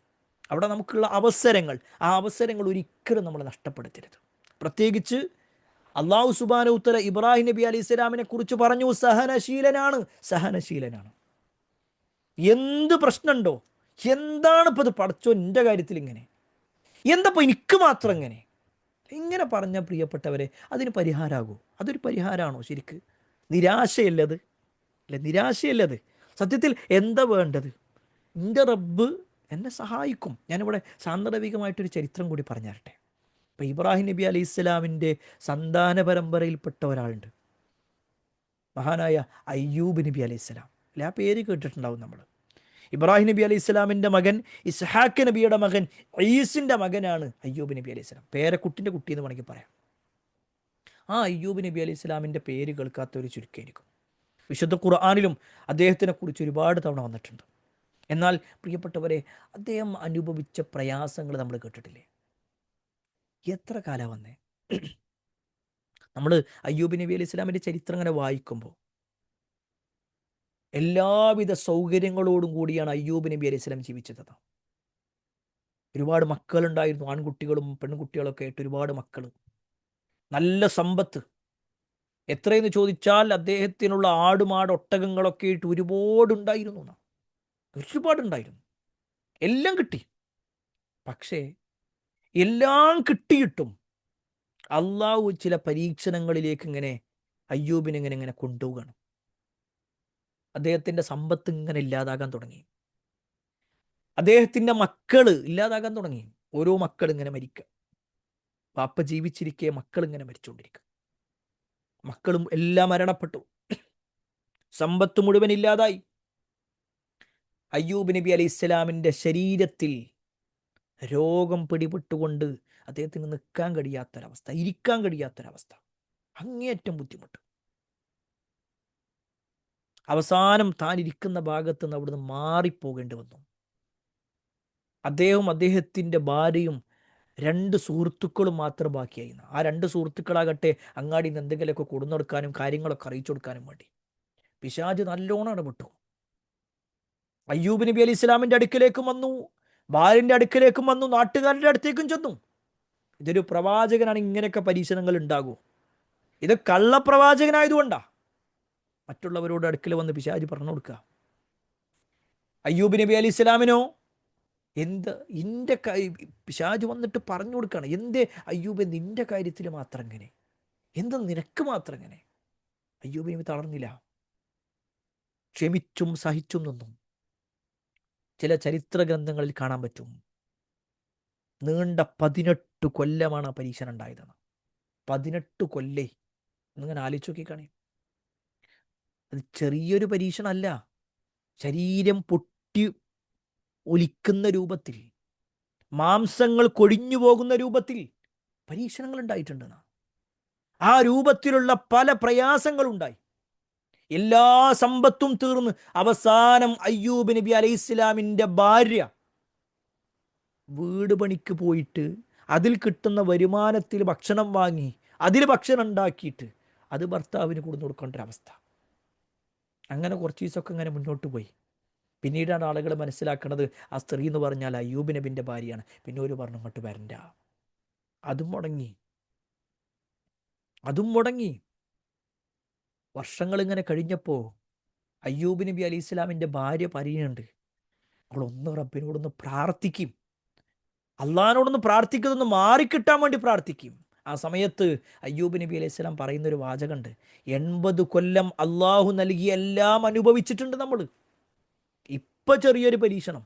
അവിടെ നമുക്കുള്ള അവസരങ്ങൾ, ആ അവസരങ്ങൾ ഒരിക്കലും നമ്മൾ നഷ്ടപ്പെടുത്തരുത്. പ്രത്യേകിച്ച് അള്ളാഹു സുബ്ഹാനഹു വ തആല ഇബ്രാഹിം നബി അലൈഹി സ്വലാമിനെ കുറിച്ച് പറഞ്ഞു, സഹനശീലനാണ്. എന്ത് പ്രശ്നമുണ്ടോ, എന്താണ് ഇപ്പോൾ ഇത് പടച്ചോ എൻ്റെ കാര്യത്തിൽ ഇങ്ങനെ, എന്തപ്പോൾ എനിക്ക് മാത്രം ഇങ്ങനെ പറഞ്ഞ പ്രിയപ്പെട്ടവരെ അതിന് പരിഹാരമാകൂ? അതൊരു പരിഹാരമാണോ ശരിക്ക്? നിരാശയല്ലത്, അല്ലെ? നിരാശയല്ലത്. സത്യത്തിൽ എന്താ വേണ്ടത്? എൻ്റെ റബ്ബ് എന്നെ സഹായിക്കും. ഞാനിവിടെ സാന്ദർഭികമായിട്ടൊരു ചരിത്രം കൂടി പറഞ്ഞു തരട്ടെ. ഇപ്പം ഇബ്രാഹിം നബി അലൈഹി സ്വലാമിൻ്റെ സന്താന പരമ്പരയിൽപ്പെട്ട ഒരാളുണ്ട്, മഹാനായ അയ്യൂബ് നബി അലൈഹി സ്വലാം. അല്ലെ, ആ പേര് കേട്ടിട്ടുണ്ടാവും നമ്മൾ. ഇബ്രാഹിം നബി അലൈഹി സ്വലാമിൻ്റെ മകൻ ഇസ്ഹാഖ് നബിയുടെ മകൻ ഈസിൻ്റെ മകനാണ് അയ്യൂബ് നബി അലൈഹി സ്വലാം. പേരക്കുട്ടിൻ്റെ കുട്ടി എന്ന് വേണമെങ്കിൽ പറയാം. ആ അയ്യൂബ് നബി അലൈഹി സ്വലാമിൻ്റെ പേര് കേൾക്കാത്തവർ ചുരുക്കമായിരിക്കും. വിശുദ്ധ ഖുർആനിലും അദ്ദേഹത്തിനെ കുറിച്ച് ഒരുപാട് തവണ വന്നിട്ടുണ്ട്. എന്നാൽ പ്രിയപ്പെട്ടവരെ, അദ്ദേഹം അനുഭവിച്ച പ്രയാസങ്ങൾ നമ്മൾ കേട്ടിട്ടില്ലേ? എത്ര കാലം വന്നേ? നമ്മൾ അയ്യൂബ് നബി അലൈഹി സ്വലാമിൻ്റെ ചരിത്രം അങ്ങനെ വായിക്കുമ്പോൾ എല്ലാവിധ സൗകര്യങ്ങളോടും കൂടിയാണ് അയ്യൂബ് നബി അലൈഹി സ്വലാം ജീവിച്ചത്. ഒരുപാട് മക്കളുണ്ടായിരുന്നു, ആൺകുട്ടികളും പെൺകുട്ടികളൊക്കെ ആയിട്ട് ഒരുപാട് മക്കൾ, നല്ല സമ്പത്ത്. എത്രയെന്ന് ചോദിച്ചാൽ അദ്ദേഹത്തിനുള്ള ആടുമാട് ഒട്ടകങ്ങളൊക്കെ ആയിട്ട് ഒരുപാടുണ്ടായിരുന്നു. എല്ലാം കിട്ടി. പക്ഷേ എല്ലാം കിട്ടിയിട്ടും അള്ളാഹു ചില പരീക്ഷണങ്ങളിലേക്ക് ഇങ്ങനെ അയ്യൂബിനെ ഇങ്ങനെ കൊണ്ടുപോവുകയാണ്. അദ്ദേഹത്തിൻ്റെ സമ്പത്ത് ഇങ്ങനെ ഇല്ലാതാകാൻ തുടങ്ങി. അദ്ദേഹത്തിൻ്റെ മക്കൾ ഇല്ലാതാകാൻ തുടങ്ങി. ഓരോ മക്കൾ ഇങ്ങനെ മരിക്കുക. പാപ്പ ജീവിച്ചിരിക്കെ മക്കൾ ഇങ്ങനെ മരിച്ചുകൊണ്ടിരിക്കുക. മക്കളും എല്ലാം മരണപ്പെട്ടു. സമ്പത്ത് മുഴുവൻ ഇല്ലാതായി. അയ്യൂബ് നബി അലൈഹി സ്വലാമിൻ്റെ ശരീരത്തിൽ രോഗം പിടിപെട്ടുകൊണ്ട് അദ്ദേഹത്തിന് നിൽക്കാൻ കഴിയാത്തൊരവസ്ഥ, ഇരിക്കാൻ കഴിയാത്തൊരവസ്ഥ, അങ്ങേയറ്റം ബുദ്ധിമുട്ട്. അവസാനം താൻ ഇരിക്കുന്ന ഭാഗത്ത് നിന്ന് അവിടുന്ന് മാറിപ്പോകേണ്ടി വന്നു. അദ്ദേഹത്തിൻ്റെ ഭാര്യയും 2 സുഹൃത്തുക്കളും മാത്രം ബാക്കിയായിരുന്നു. ആ 2 സുഹൃത്തുക്കളാകട്ടെ അങ്ങാടിയിൽ നിന്ന് എന്തെങ്കിലുമൊക്കെ കൊടുന്നെടുക്കാനും കാര്യങ്ങളൊക്കെ അറിയിച്ചു കൊടുക്കാനും വേണ്ടി പിശാച് നല്ലോണം ഇടപെട്ടു. അയ്യൂബ് നബി അലൈഹി സ്വലാമിൻ്റെ അടുക്കിലേക്കും വന്നു, ഭാര്യൻ്റെ അടുക്കിലേക്കും വന്നു, നാട്ടുകാരുടെ അടുത്തേക്കും ചെന്നു. ഇതൊരു പ്രവാചകനാണ്, ഇങ്ങനെയൊക്കെ പരീക്ഷണങ്ങൾ ഉണ്ടാകൂ? ഇത് കള്ളപ്രവാചകനായതുകൊണ്ടാ മറ്റുള്ളവരോട് അടുക്കൽ വന്ന് പിശാച് പറഞ്ഞു കൊടുക്കുക. അയ്യൂബ് നബി അലൈഹി സ്വലാമിനോ എൻ്റെ പിശാച് വന്നിട്ട് പറഞ്ഞു കൊടുക്കുകയാണ്, എന്തേ അയ്യൂബ് നിന്റെ കാര്യത്തിൽ മാത്രം ഇങ്ങനെ, എന്താ നിനക്ക് മാത്രം ഇങ്ങനെ? അയ്യൂബ് നബി തളർന്നില്ല, ക്ഷമിച്ചും സഹിച്ചും നിന്നും. ചില ചരിത്ര ഗ്രന്ഥങ്ങളിൽ കാണാൻ പറ്റും, നീണ്ട 18 കൊല്ലമാണ് ആ പരീക്ഷണം ഉണ്ടായതെന്ന്. 18 കൊല്ലേ എന്നിങ്ങനെ ആലോചിച്ച് നോക്കിക്കാണേ. അത് ചെറിയൊരു പരീക്ഷണമല്ല. ശരീരം പൊട്ടി ഒലിക്കുന്ന രൂപത്തിൽ, മാംസങ്ങൾ കൊഴിഞ്ഞു പോകുന്ന രൂപത്തിൽ പരീക്ഷണങ്ങൾ ഉണ്ടായിട്ടുണ്ടെന്ന്. ആ രൂപത്തിലുള്ള പല പ്രയാസങ്ങളുണ്ടായി. എല്ലാ സമ്പത്തും തീർന്ന് അവസാനം അയ്യൂബ് നബി അലൈഹി സ്വലാമിൻ്റെ ഭാര്യ വീട് പണിക്ക് പോയിട്ട് അതിൽ കിട്ടുന്ന വരുമാനത്തിൽ ഭക്ഷണം വാങ്ങി അതിൽ ഭക്ഷണം ഉണ്ടാക്കിയിട്ട് അത് ഭർത്താവിന് കൊടുന്നു കൊടുക്കേണ്ട ഒരവസ്ഥ. അങ്ങനെ കുറച്ച് ദിവസമൊക്കെ ഇങ്ങനെ മുന്നോട്ട് പോയി. പിന്നീടാണ് ആളുകൾ മനസ്സിലാക്കുന്നത് ആ സ്ത്രീ എന്ന് പറഞ്ഞാൽ അയ്യൂബ് നബിൻ്റെ ഭാര്യയാണ്. പിന്നെ ഒരു പറഞ്ഞു ഇങ്ങോട്ട് വരണ്ട. അതും മുടങ്ങി. വർഷങ്ങൾ ഇങ്ങനെ കഴിഞ്ഞപ്പോൾ അയ്യൂബ് നബി അലൈഹി സ്വലാമിൻ്റെ ഭാര്യ പറയുന്നുണ്ട്, നമ്മളൊന്ന് റബ്ബിനോടൊന്ന് പ്രാർത്ഥിക്കും, അള്ളാഹിനോടൊന്ന് പ്രാർത്ഥിക്കുന്നതൊന്ന് മാറിക്കിട്ടാൻ വേണ്ടി പ്രാർത്ഥിക്കും. ആ സമയത്ത് അയ്യൂബ് നബി അലൈഹി സ്വലാം പറയുന്നൊരു വാചകമുണ്ട്, 80 കൊല്ലം അള്ളാഹു നൽകിയ എല്ലാം അനുഭവിച്ചിട്ടുണ്ട് നമ്മൾ. ഇപ്പം ചെറിയൊരു പരീക്ഷണം.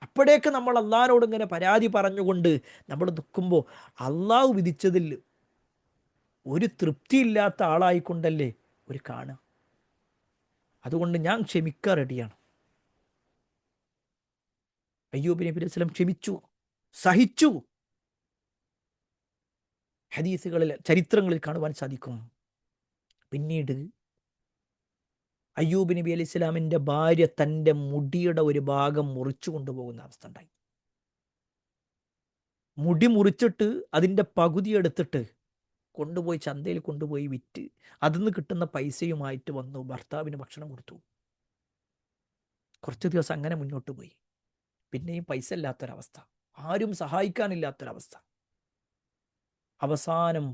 അപ്പോഴേക്ക് നമ്മൾ അള്ളാഹിനോട് ഇങ്ങനെ പരാതി പറഞ്ഞുകൊണ്ട് നമ്മൾ നിൽക്കുമ്പോൾ അള്ളാഹു വിധിച്ചതിൽ ഒരു തൃപ്തിയില്ലാത്ത ആളായിക്കൊണ്ടല്ലേ ഒരു കാണുക. അതുകൊണ്ട് ഞാൻ ക്ഷമിക്കാൻ റെഡിയാണ്. അയ്യൂബ് നബി അലൈഹി സ്വലം ക്ഷമിച്ചു, സഹിച്ചു. ഹദീസുകളിൽ, ചരിത്രങ്ങളിൽ കാണുവാൻ സാധിക്കും. പിന്നീട് അയ്യൂബ് നബി അലൈഹി സ്വലാമിൻ്റെ ഭാര്യ തൻ്റെ മുടിയുടെ ഒരു ഭാഗം മുറിച്ചു കൊണ്ടുപോകുന്ന അവസ്ഥ ഉണ്ടായി. മുടി മുറിച്ചിട്ട് അതിൻ്റെ പകുതി എടുത്തിട്ട് കൊണ്ടുപോയി ചന്തയിൽ കൊണ്ടുപോയി വിറ്റ് അതിന്ന് കിട്ടുന്ന പൈസയുമായിട്ട് വന്നു ഭർത്താവിന് ഭക്ഷണം കൊടുത്തു. കുറച്ച് ദിവസം അങ്ങനെ മുന്നോട്ട് പോയി. പിന്നെയും പൈസ ഇല്ലാത്തൊരവസ്ഥ, ആരും സഹായിക്കാനില്ലാത്തൊരവസ്ഥ. അവസാനം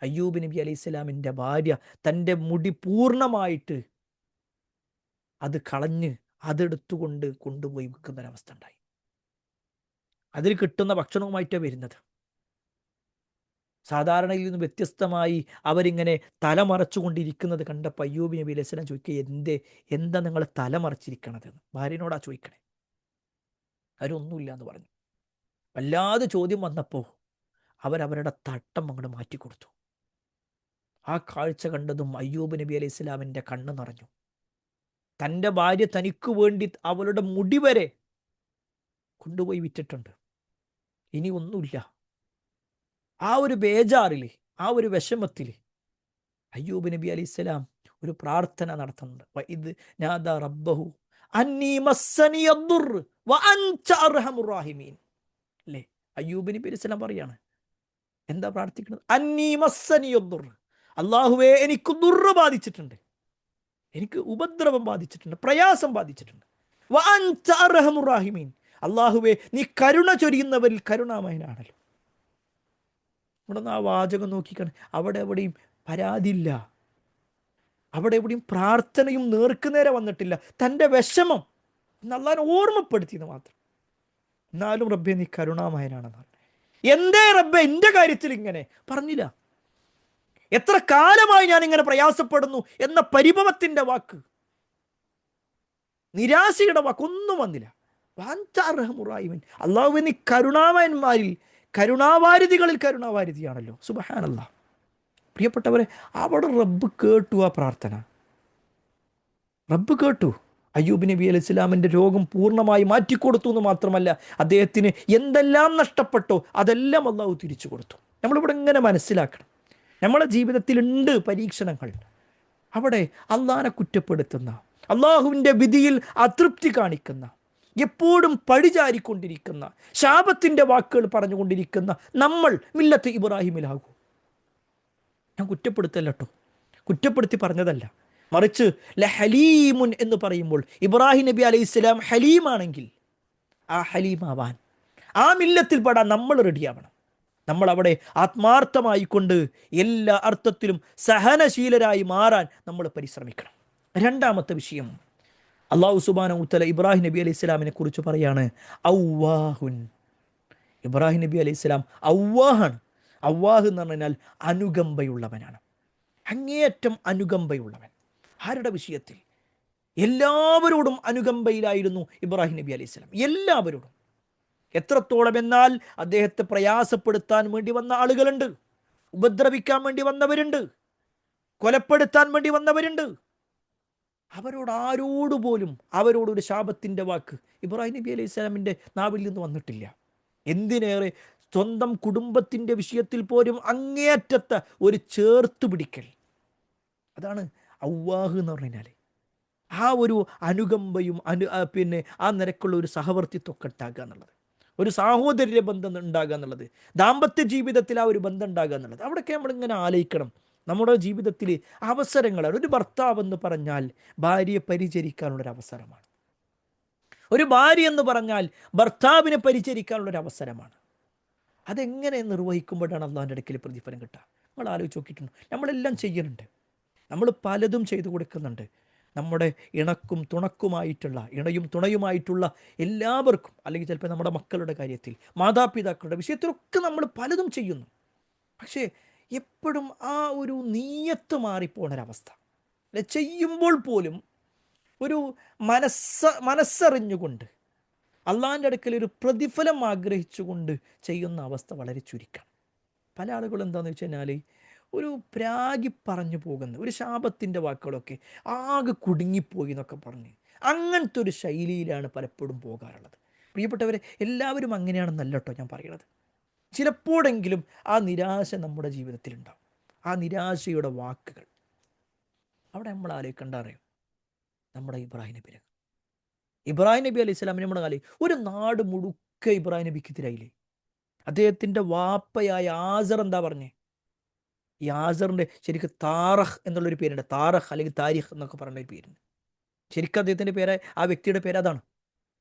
അയ്യൂബ് നബി അലൈഹി സ്വലാമിൻ്റെ ഭാര്യ തൻ്റെ മുടി പൂർണ്ണമായിട്ട് അത് കളഞ്ഞ് അതെടുത്തുകൊണ്ട് കൊണ്ടുപോയി വിൽക്കുന്നൊരവസ്ഥ ഉണ്ടായി. അതിൽ കിട്ടുന്ന ഭക്ഷണവുമായിട്ടാണ് വരുന്നത്. സാധാരണയിൽ നിന്ന് വ്യത്യസ്തമായി അവരിങ്ങനെ തലമറച്ചു കൊണ്ടിരിക്കുന്നത് കണ്ടപ്പോൾ അയ്യൂബ് നബി അലൈഹി സ്വലാം ചോദിക്കുക, എന്താ നിങ്ങൾ തലമറച്ചിരിക്കണത്? ഭാര്യനോടാ ചോദിക്കണേ. അവരൊന്നുമില്ല എന്ന് പറഞ്ഞു. വല്ലാതെ ചോദ്യം വന്നപ്പോൾ അവരവരുടെ തട്ടം അങ്ങോട്ട് മാറ്റിക്കൊടുത്തു. ആ കാഴ്ച കണ്ടതും അയ്യൂബ് നബി അലൈഹി സ്വലാമിൻ്റെ കണ്ണ് നിറഞ്ഞു. തൻ്റെ ഭാര്യ തനിക്ക് വേണ്ടി അവളുടെ മുടി വരെ കൊണ്ടുപോയി വിറ്റിട്ടുണ്ട്, ഇനി ഒന്നുമില്ല. ആ ഒരു ബേജാറിൽ, ആ ഒരു വിഷമത്തിൽ അയ്യൂബ് നബി അലൈഹി സ്വലാം ഒരു പ്രാർത്ഥന നടത്തുന്നുണ്ട്. വഇദ് നാദാ റബ്ബഹു അന്നീ മസ്സനിയ ദുർ വഅൻത അർഹമുർ റഹീമീൻ. അല്ലേ, അയ്യൂബ് നബി അലൈഹി സ്വലാം പറയാണ്, എന്താ പ്രാർത്ഥിക്കുന്നത്? അന്നീ മസ്സനിയ ദുർ, അല്ലാഹുവേ എനിക്ക് ദുർറ് ബാധിച്ചിട്ടുണ്ട്, എനിക്ക് ഉപദ്രവം ബാധിച്ചിട്ടുണ്ട്, പ്രയാസം ബാധിച്ചിട്ടുണ്ട്. വഅൻത അർഹമുർ റഹീമീൻ, അല്ലാഹുവേ നീ കരുണ ചൊരിയുന്നവരിൽ കരുണാമയനാണല്ലോ. ഇവിടെ നിന്ന് ആ വാചകം നോക്കിക്കാണ്. അവിടെ എവിടെയും പരാതിയില്ല, അവിടെ എവിടെയും പ്രാർത്ഥനയും നേർക്കുനേരെ വന്നിട്ടില്ല. തൻ്റെ വിഷമം അല്ലാഹുവിനെ ഓർമ്മപ്പെടുത്തിയെന്ന് മാത്രം. എന്നാലും റബ്ബേ നീ കരുണാമയനാണെന്നാണ്. എന്തേ റബ്ബേ എൻ്റെ കാര്യത്തിൽ ഇങ്ങനെ പറഞ്ഞില്ല. എത്ര കാലമായി ഞാൻ ഇങ്ങനെ പ്രയാസപ്പെടുന്നു എന്ന പരിഭവത്തിൻ്റെ വാക്ക്, നിരാശയുടെ വാക്കൊന്നും വന്നില്ല. അല്ലാഹുവേ നീ കരുണാമയന്മാരിൽ, കരുണാവാരിധികളിൽ കരുണാവാരിധിയാണല്ലോ. സുബ്ഹാനല്ലാഹ്. പ്രിയപ്പെട്ടവരെ, അവിടെ റബ്ബ് കേട്ടു ആ പ്രാർത്ഥന. റബ്ബ് കേട്ടു. അയ്യൂബ് നബി അലൈഹി സ്വലാമിൻ്റെ രോഗം പൂർണ്ണമായി മാറ്റിക്കൊടുത്തു എന്ന് മാത്രമല്ല, അദ്ദേഹത്തിന് എന്തെല്ലാം നഷ്ടപ്പെട്ടോ അതെല്ലാം അല്ലാഹു തിരിച്ചു കൊടുത്തു. നമ്മളിവിടെ ഇങ്ങനെ മനസ്സിലാക്കണം, നമ്മുടെ ജീവിതത്തിലുണ്ട് പരീക്ഷണങ്ങൾ. അവിടെ അള്ളാഹിനെ കുറ്റപ്പെടുത്തുന്ന, അള്ളാഹുവിൻ്റെ വിധിയിൽ അതൃപ്തി കാണിക്കുന്ന, എപ്പോഴും പഴിചാരിക്കൊണ്ടിരിക്കുന്ന, ശാപത്തിൻ്റെ വാക്കുകൾ പറഞ്ഞുകൊണ്ടിരിക്കുന്ന നമ്മൾ മില്ലത്ത് ഇബ്രാഹിമിലാകൂ. ഞാൻ കുറ്റപ്പെടുത്തല്ല കേട്ടോ, കുറ്റപ്പെടുത്തി പറഞ്ഞതല്ല. മറിച്ച് ലഹലീമുൻ എന്ന് പറയുമ്പോൾ ഇബ്രാഹിം നബി അലൈഹി സ്വലാം ഹലീമാണെങ്കിൽ ആ ഹലീമാവാൻ, ആ മില്ലത്തിൽ പെടാൻ നമ്മൾ റെഡിയാവണം. നമ്മൾ അവിടെ ആത്മാർത്ഥമായിക്കൊണ്ട് എല്ലാ അർത്ഥത്തിലും സഹനശീലരായി മാറാൻ നമ്മൾ പരിശ്രമിക്കണം. രണ്ടാമത്തെ വിഷയം, അല്ലാഹു സുബ്ഹാനഹു വ തആല ഇബ്രാഹിം നബി അലൈഹി സ്വലാമിനെ കുറിച്ച് പറയാണ്, ഔവാഹുൻ. ഇബ്രാഹിം നബി അലൈഹി സ്വലാം ഔവാഹാണ്. ഔവാഹ് എന്ന് പറഞ്ഞാൽ അനുകമ്പയുള്ളവനാണ്, അങ്ങേയറ്റം അനുകമ്പയുള്ളവൻ. ആരുടെ വിഷയത്തിൽ? എല്ലാവരോടും അനുകമ്പയിലായിരുന്നു ഇബ്രാഹിം നബി അലൈഹി സ്വലാം, എല്ലാവരോടും. എത്രത്തോളം എന്നാൽ അദ്ദേഹത്തെ പ്രയാസപ്പെടുത്താൻ വേണ്ടി വന്ന ആളുകളുണ്ട്, ഉപദ്രവിക്കാൻ വേണ്ടി വന്നവരുണ്ട്, കൊലപ്പെടുത്താൻ വേണ്ടി വന്നവരുണ്ട്. അവരോട് ആരോടുപോലും അവരോടൊരു ശാപത്തിൻ്റെ വാക്ക് ഇബ്രാഹിം നബി അലൈഹി സ്വലാമിൻ്റെ നാവിൽ നിന്ന് വന്നിട്ടില്ല. എന്തിനേറെ സ്വന്തം കുടുംബത്തിൻ്റെ വിഷയത്തിൽ പോലും അങ്ങേയറ്റത്തെ ഒരു ചേർത്ത് പിടിക്കൽ. അതാണ് ഔവാഹ് എന്ന് പറഞ്ഞാൽ. ആ ഒരു അനുകമ്പയും ആ നിരക്കുള്ള ഒരു സഹവർത്തിത്വമൊക്കെ ഉണ്ടാകുക എന്നുള്ളത്, ഒരു സാഹോദര്യ ബന്ധം ഉണ്ടാകുക എന്നുള്ളത്, ദാമ്പത്യ ജീവിതത്തിൽ ആ ഒരു ബന്ധം ഉണ്ടാകുക എന്നുള്ളത്, അവിടെയൊക്കെ നമ്മളിങ്ങനെ ആലോചിക്കണം. നമ്മുടെ ജീവിതത്തിൽ അവസരങ്ങളാണ്. ഒരു ഭർത്താവ് എന്ന് പറഞ്ഞാൽ ഭാര്യയെ പരിചരിക്കാനുള്ളൊരു അവസരമാണ്. ഒരു ഭാര്യ എന്ന് പറഞ്ഞാൽ ഭർത്താവിനെ പരിചരിക്കാനുള്ളൊരു അവസരമാണ്. അതെങ്ങനെ നിർവഹിക്കുമ്പോഴാണ് അള്ളാഹിൻ്റെ അടുക്കൽ പ്രതിഫലം കിട്ടുക? നമ്മൾ ആലോചിച്ച് നോക്കിയിട്ടുണ്ട്. നമ്മളെല്ലാം ചെയ്യുന്നുണ്ട്, നമ്മൾ പലതും ചെയ്തു കൊടുക്കുന്നുണ്ട്. നമ്മുടെ ഇണക്കും തുണക്കുമായിട്ടുള്ള, ഇണയും തുണയുമായിട്ടുള്ള എല്ലാവർക്കും, അല്ലെങ്കിൽ ചിലപ്പോൾ നമ്മുടെ മക്കളുടെ കാര്യത്തിൽ, മാതാപിതാക്കളുടെ വിഷയത്തിലൊക്കെ നമ്മൾ പലതും ചെയ്യുന്നു. പക്ഷേ എപ്പോഴും ആ ഒരു നീയത്ത് മാറിപ്പോണൊരവസ്ഥ അല്ലെ, ചെയ്യുമ്പോൾ പോലും ഒരു മനസ്സറിഞ്ഞുകൊണ്ട് അള്ളാഹിൻ്റെ അടുക്കൽ ഒരു പ്രതിഫലം ആഗ്രഹിച്ചുകൊണ്ട് ചെയ്യുന്ന അവസ്ഥ വളരെ ചുരുക്കം. പല ആളുകളും എന്താണെന്ന് വെച്ച് കഴിഞ്ഞാൽ ഒരു പ്രാഗി പറഞ്ഞു പോകുന്ന ഒരു ശാപത്തിൻ്റെ വാക്കുകളൊക്കെ ആകെ കുടുങ്ങിപ്പോയി എന്നൊക്കെ പറഞ്ഞ് അങ്ങനത്തെ ഒരു ശൈലിയിലാണ് പലപ്പോഴും പോകാറുള്ളത്. പ്രിയപ്പെട്ടവരെ, എല്ലാവരും അങ്ങനെയാണെന്നല്ല കേട്ടോ ഞാൻ പറയണത്. ചിലപ്പോഴെങ്കിലും ആ നിരാശ നമ്മുടെ ജീവിതത്തിലുണ്ടാവും. ആ നിരാശയുടെ വാക്കുകൾ അവിടെ നമ്മൾ ആലോചിക്കേണ്ട അറിയും. നമ്മുടെ ഇബ്രാഹിം നബി അലൈഹി സ്വലാമിനെ നമ്മുടെ കാലം ഒരു നാട് മുഴുക്ക ഇബ്രാഹിം നബിക്ക് എതിരായില്ലേ. അദ്ദേഹത്തിൻ്റെ വാപ്പയായ ആസർ എന്താ പറഞ്ഞേ? ഈ ആസറിൻ്റെ ശരിക്കും താറഹ് എന്നുള്ളൊരു പേരുണ്ട്. താറഹ് അല്ലെങ്കിൽ താരിഖ് എന്നൊക്കെ പറയുന്ന ഒരു പേരുണ്ട്. ശരിക്കും അദ്ദേഹത്തിൻ്റെ പേര്, ആ വ്യക്തിയുടെ പേര് അതാണ്.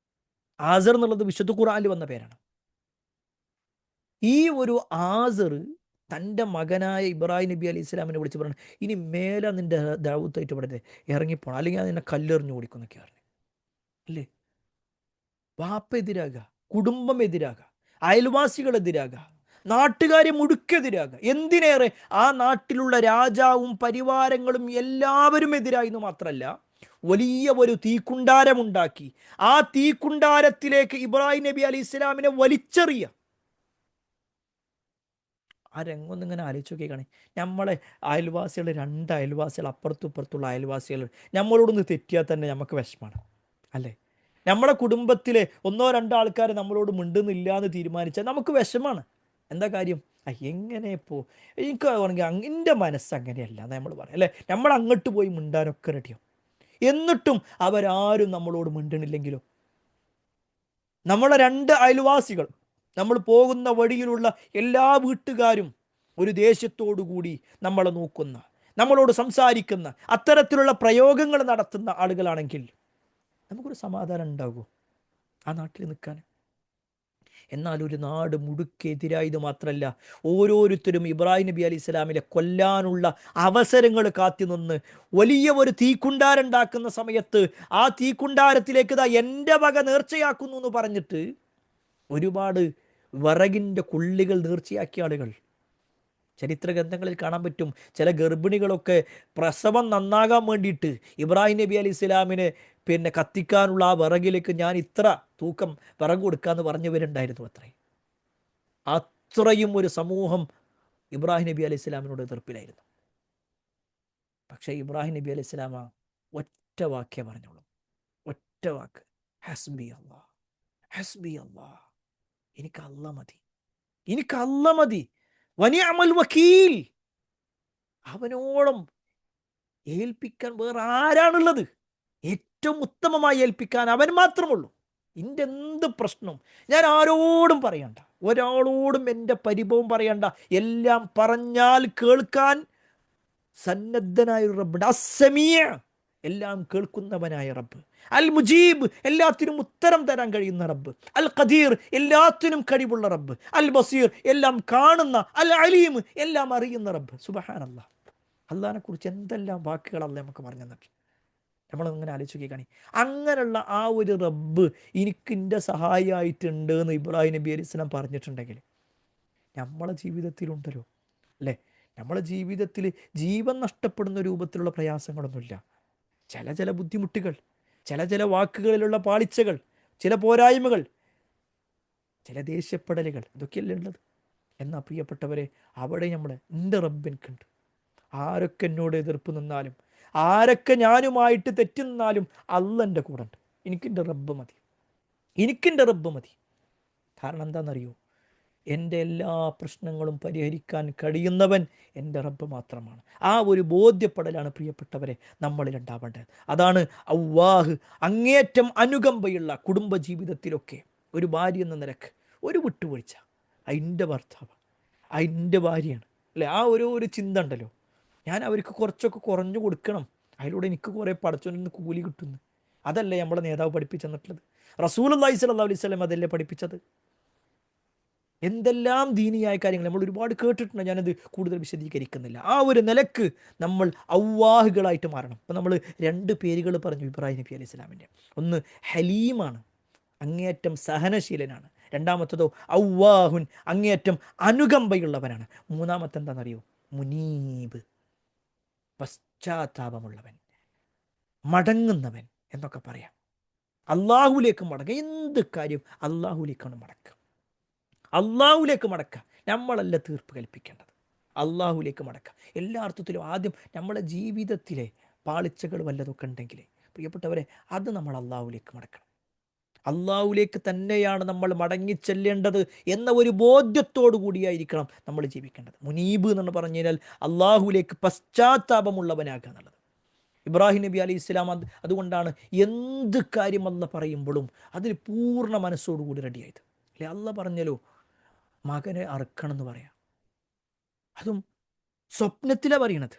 ആസർ എന്നുള്ളത് വിശുദ്ധ ഖുർആനിൽ വന്ന പേരാണ്. ഈ ഒരു ആസർ തൻ്റെ മകനായ ഇബ്രാഹിം നബി അലൈഹി സ്വലാമിനെ വിളിച്ച് പറഞ്ഞു, ഇനി മേലെ നിൻ്റെ ദാവൂത്തായിട്ട് ഇവിടെ ഇറങ്ങിപ്പോണം, അല്ലെങ്കിൽ ഞാൻ നിന്നെ കല്ലെറിഞ്ഞു ഓടിക്കുന്നൊക്കെ പറഞ്ഞു. അല്ലേ? വാപ്പ എതിരാകുക, കുടുംബം എതിരാകുക, അയൽവാസികൾ എതിരാകുക, നാട്ടുകാരെ മുഴുക്കെതിരാകുക, എന്തിനേറെ ആ നാട്ടിലുള്ള രാജാവും പരിവാരങ്ങളും എല്ലാവരും എതിരായെന്ന് മാത്രമല്ല, വലിയ ഒരു തീക്കുണ്ടാരമുണ്ടാക്കി ആ തീക്കുണ്ടാരത്തിലേക്ക് ഇബ്രാഹിം നബി അലൈഹി ഇസ്ലാമിനെ വലിച്ചെറിയ. ആ രംഗം ഇങ്ങനെ ആലോചിച്ച് നോക്കിയാണ്. നമ്മളെ അയൽവാസികൾ, രണ്ട് അയൽവാസികൾ, അപ്പുറത്തും ഇപ്പുറത്തുള്ള അയൽവാസികൾ നമ്മളോടൊന്ന് തെറ്റിയാൽ തന്നെ നമുക്ക് വിഷമാണ്, അല്ലേ? നമ്മളെ കുടുംബത്തിലെ ഒന്നോ രണ്ടോ ആൾക്കാർ നമ്മളോട് മിണ്ടുന്നില്ല എന്ന് തീരുമാനിച്ചാൽ നമുക്ക് വിഷമാണ്. എന്താ കാര്യം? എങ്ങനെ ഇപ്പോൾ എനിക്ക് ആണെങ്കിൽ എൻ്റെ മനസ്സ് അങ്ങനെയല്ല എന്ന് നമ്മൾ പറയാം, അല്ലേ? നമ്മൾ അങ്ങോട്ട് പോയി മിണ്ടാനൊക്കെ റെഡിയാവും. എന്നിട്ടും അവരാരും നമ്മളോട് മിണ്ടണില്ലെങ്കിലോ? നമ്മളെ രണ്ട് അയൽവാസികൾ, നമ്മൾ പോകുന്ന വഴിയിലുള്ള എല്ലാ വീട്ടുകാരും ഒരു ദേഷ്യത്തോടു കൂടി നമ്മളെ നോക്കുന്ന, നമ്മളോട് സംസാരിക്കുന്ന, അത്തരത്തിലുള്ള പ്രയോഗങ്ങൾ നടത്തുന്ന ആളുകളാണെങ്കിൽ നമുക്കൊരു സമാധാനം ഉണ്ടാകുമോ ആ നാട്ടിൽ നിൽക്കാൻ? എന്നാൽ ഒരു നാട് മുഴുക്കെതിരായത് മാത്രമല്ല, ഓരോരുത്തരും ഇബ്രാഹിം നബി അലൈഹി സ്വലാമിനെ കൊല്ലാനുള്ള അവസരങ്ങൾ കാത്തുനിന്ന് വലിയ ഒരു തീക്കുണ്ടാരുണ്ടാക്കുന്ന സമയത്ത് ആ തീക്കുണ്ടാരത്തിലേക്ക് എൻ്റെ വക നേർച്ചയാക്കുന്നു എന്ന് പറഞ്ഞിട്ട് ഒരുപാട് വിറകിൻ്റെ കൊള്ളികൾ നേർച്ചയാക്കിയ ആളുകൾ ചരിത്ര ഗ്രന്ഥങ്ങളിൽ കാണാൻ പറ്റും. ചില ഗർഭിണികളൊക്കെ പ്രസവം നന്നാകാൻ വേണ്ടിയിട്ട് ഇബ്രാഹിം നബി അലൈഹി സ്വലാമിന് കത്തിക്കാനുള്ള ആ വിറകിലേക്ക് ഞാൻ ഇത്ര തൂക്കം വിറക് കൊടുക്കാമെന്ന് പറഞ്ഞവരുണ്ടായിരുന്നു. അത്രയും ഒരു സമൂഹം ഇബ്രാഹിം നബി അലൈഹി സ്വലാമിനോട് എതിർപ്പിലായിരുന്നു. പക്ഷേ ഇബ്രാഹിം നബി അലൈഹി സ്വലാമ ഒറ്റ വാക്കേ പറഞ്ഞോളൂ, ഒറ്റ വാക്ക്, ഹസ്ബി അല്ലാ, ഹസ്ബി അല്ലാ, എനിക്ക് അല്ലാ മതി, എനിക്ക് അല്ലാ മതി, വനിഅമൽ വക്കീൽ, അവനോളം ഏൽപ്പിക്കാൻ വേറെ ആരാണുള്ളത്? ഏറ്റവും ഉത്തമമായി ഏൽപ്പിക്കാൻ അവൻ മാത്രമുള്ളൂ. എൻ്റെ എന്ത് പ്രശ്നം ഞാൻ ആരോടും പറയണ്ട, ഒരാളോടും എൻ്റെ പരിഭവം പറയണ്ട, എല്ലാം പറഞ്ഞാൽ കേൾക്കാൻ സന്നദ്ധനായ ഒരു റബ്ബ്, അസ്സമീഅ, എല്ലാം കേൾക്കുന്നവനായ റബ്ബ്, അൽ മുജീബ്, എല്ലാത്തിനും ഉത്തരം തരാൻ കഴിയുന്ന റബ്ബ്, അൽ ഖദീർ, എല്ലാത്തിനും കഴിവുള്ള റബ്ബ്, അൽ ബസീർ, എല്ലാം കാണുന്ന, അൽ അലീം, എല്ലാം അറിയുന്ന റബ്ബ്. സുബ്ഹാനല്ലാഹ്, അള്ളാഹിനെ കുറിച്ച് എന്തെല്ലാം വാക്കുകളല്ല നമുക്ക് പറഞ്ഞു തന്നിട്ട്. നമ്മളങ്ങനെ ആലോചിച്ച് കാണി. അങ്ങനെയുള്ള ആ ഒരു റബ്ബ് എനിക്ക് എൻ്റെ സഹായിയായിട്ടുണ്ട് എന്ന് ഇബ്രാഹിം നബി അലൈഹി സ്വലാം പറഞ്ഞിട്ടുണ്ടെങ്കിൽ നമ്മളെ ജീവിതത്തിലുണ്ടല്ലോ, അല്ലേ? നമ്മളെ ജീവിതത്തിൽ ജീവൻ നഷ്ടപ്പെടുന്ന രൂപത്തിലുള്ള പ്രയാസങ്ങളൊന്നുമില്ല. ചില ബുദ്ധിമുട്ടുകൾ, ചില വാക്കുകളിലുള്ള പാളിച്ചകൾ, ചില പോരായ്മകൾ, ചില ദേഷ്യപ്പെടലുകൾ, ഇതൊക്കെയല്ലേ ഉള്ളത്. എന്നാൽ പ്രിയപ്പെട്ടവരെ, അവിടെ നമ്മൾ എൻ്റെ റബ്ബ് എനിക്കുണ്ട്. ആരൊക്കെ എന്നോട് എതിർപ്പ് നിന്നാലും, ആരൊക്കെ ഞാനുമായിട്ട് തെറ്റി നിന്നാലും അല്ലാഹ് എൻ്റെ കൂടെ ഉണ്ട്. എനിക്കെൻ്റെ റബ്ബ് മതി, എനിക്കെൻ്റെ റബ്ബ് മതി. കാരണം എന്താണെന്നറിയോ? എൻ്റെ എല്ലാ പ്രശ്നങ്ങളും പരിഹരിക്കാൻ കഴിയുന്നവൻ എൻ്റെ റബ്ബ് മാത്രമാണ്. ആ ഒരു ബോധ്യപ്പെടലാണ് പ്രിയപ്പെട്ടവരെ നമ്മളിൽ ഉണ്ടാവേണ്ടത്. അതാണ് അല്ലാഹ് അങ്ങേറ്റം അനുകമ്പയുള്ള കുടുംബജീവിതത്തിലൊക്കെ ഒരു ഭാര്യ എന്ന നിലക്ക് ഒരു വിട്ടുവീഴ്ച, അതിൻ്റെ ഭർത്താവ്, അതിൻ്റെ ഭാര്യയാണ്, അല്ലേ? ആ ഒരു ചിന്ത ഉണ്ടല്ലോ, ഞാൻ അവർക്ക് കുറച്ചൊക്കെ കുറഞ്ഞു കൊടുക്കണം, അതിലൂടെ എനിക്ക് കുറേ പടച്ചോനിൽ നിന്ന് കൂലി കിട്ടുന്നു. അതല്ലേ നമ്മളെ നേതാവ് പഠിപ്പിച്ചു തന്നിട്ടുള്ളത്? റസൂലുള്ളാഹി സ്വല്ലല്ലാഹു അലൈഹി വസല്ലം അതല്ലേ പഠിപ്പിച്ചത്? എന്തെല്ലാം ദീനിയായ കാര്യങ്ങൾ നമ്മൾ ഒരുപാട് കേട്ടിട്ടുണ്ട്, ഞാനത് കൂടുതൽ വിശദീകരിക്കുന്നില്ല. ആ ഒരു നിലക്ക് നമ്മൾ ഔവാഹുകളായിട്ട് മാറണം. ഇപ്പം നമ്മൾ രണ്ട് പേരുകൾ പറഞ്ഞു ഇബ്രാഹിം നബി അലൈഹി സ്വലാമിൻ്റെ. ഒന്ന് ഹലീമാണ്, അങ്ങേയറ്റം സഹനശീലനാണ്. രണ്ടാമത്തതോ ഔവാഹുൻ, അങ്ങേയറ്റം അനുകമ്പയുള്ളവനാണ്. മൂന്നാമത്തെ എന്താണെന്നറിയോ? മുനീബ്, പശ്ചാത്താപമുള്ളവൻ, മടങ്ങുന്നവൻ എന്നൊക്കെ പറയാം. അള്ളാഹുലേക്ക് മടക്കുക. എന്ത് കാര്യം അള്ളാഹുലേക്കാണ് മടക്കുക. അള്ളാഹുലേക്ക് മടക്കുക. നമ്മളല്ല തീർപ്പ് കൽപ്പിക്കേണ്ടത്, അള്ളാഹുലേക്ക് മടക്കുക. എല്ലാ അർത്ഥത്തിലും ആദ്യം നമ്മുടെ ജീവിതത്തിലെ പാളിച്ചകൾ വല്ലതൊക്കെ ഉണ്ടെങ്കിൽ പ്രിയപ്പെട്ടവരെ, അത് നമ്മൾ അള്ളാഹുലേക്ക് മടക്കണം. അള്ളാഹുലേക്ക് തന്നെയാണ് നമ്മൾ മടങ്ങിച്ചെല്ലേണ്ടത് എന്ന ഒരു ബോധ്യത്തോടു കൂടിയായിരിക്കണം നമ്മൾ ജീവിക്കേണ്ടത്. മുനീബ് എന്ന് പറഞ്ഞു കഴിഞ്ഞാൽ അള്ളാഹുലേക്ക് പശ്ചാത്താപമുള്ളവനാകുക എന്നുള്ളത്. ഇബ്രാഹിം നബി അലൈഹി ഇസ്ലാം അതുകൊണ്ടാണ് എന്ത് കാര്യം അല്ല പറയുമ്പോഴും അതിൽ പൂർണ്ണ മനസ്സോടുകൂടി റെഡിയായത്. അല്ലെ, അല്ല പറഞ്ഞല്ലോ മകനെ അറുക്കണം എന്ന് പറയാം, അതും സ്വപ്നത്തിലാണ് പറയണത്.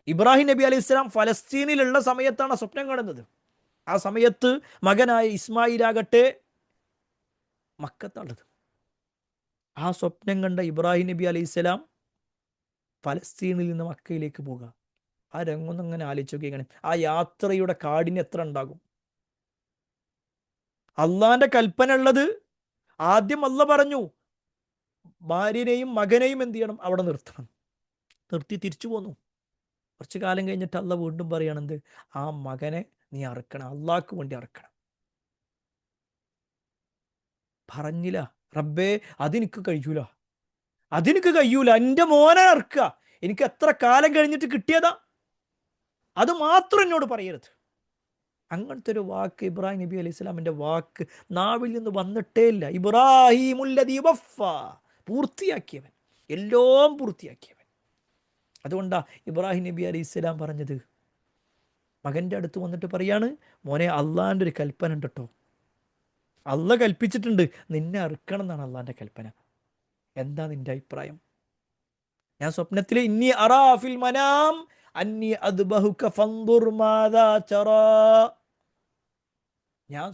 ഇബ്രാഹിം നബി അലൈഹി ഇസ്ലാം ഫലസ്തീനിലുള്ള സമയത്താണ് സ്വപ്നം കാണുന്നത്. ആ സമയത്ത് മകനായ ഇസ്മായിലാകട്ടെ മക്കത്തുള്ളത്. ആ സ്വപ്നം കണ്ട ഇബ്രാഹിം നബി അലൈഹി സ്വലാം ഫലസ്തീനിൽ നിന്ന് മക്കയിലേക്ക് പോകുക. ആ രംഗൊന്നും അങ്ങനെ ആലോചിച്ച് നോക്കിയാണ്. ആ യാത്രയുടെ കാഠിന്യം എത്ര ഉണ്ടാകും. അള്ളാന്റെ കൽപ്പന ഉള്ളത് ആദ്യം അല്ല പറഞ്ഞു, ഭാര്യനെയും മകനെയും എന്ത് ചെയ്യണം, അവിടെ നിർത്തണം. നിർത്തി തിരിച്ചു പോന്നു. കുറച്ചു കാലം കഴിഞ്ഞിട്ട് അല്ല വീണ്ടും പറയണെന്ത്, ആ മകനെ നീ അറുക്കണം, അള്ളാഹ്ക്ക് വേണ്ടി അറുക്കണം. പറഞ്ഞില്ല, റബ്ബേ അതെനിക്ക് കഴിയൂല, അതെനിക്ക് കഴിയൂല, എൻ്റെ മോനെ അറുക്കുക, എനിക്ക് എത്ര കാലം കഴിഞ്ഞിട്ട് കിട്ടിയതാ, അത് മാത്രം എന്നോട് പറയരുത്. അങ്ങനത്തെ ഒരു വാക്ക് ഇബ്രാഹിം നബി അലൈഹി സ്വലാമിൻ്റെ വാക്ക് നാവിൽ നിന്ന് വന്നിട്ടേ ഇല്ല. ഇബ്രാഹിമുല്ലദീ വഫ, പൂർത്തിയാക്കിയവൻ, എല്ലാം പൂർത്തിയാക്കിയവൻ. അതുകൊണ്ടാ ഇബ്രാഹിം നബി അലൈഹി സ്വലാം പറഞ്ഞത്, മകൻ്റെ അടുത്ത് വന്നിട്ട് പറയാണ്, മോനെ അള്ളാൻ്റെ ഒരു കൽപ്പന ഉണ്ട് കേട്ടോ, അള്ള കൽപ്പിച്ചിട്ടുണ്ട് നിന്നെ അറുക്കണം എന്നാണ് അള്ളാൻ്റെ കൽപ്പന. എന്താ നിന്റെ അഭിപ്രായം? ഞാൻ സ്വപ്നത്തിൽ ഇന്നി അറാഫിൽ മനാം അന്നി അദ്ബഹുക ഫൻദുർ മാദാ തറാ, ഞാൻ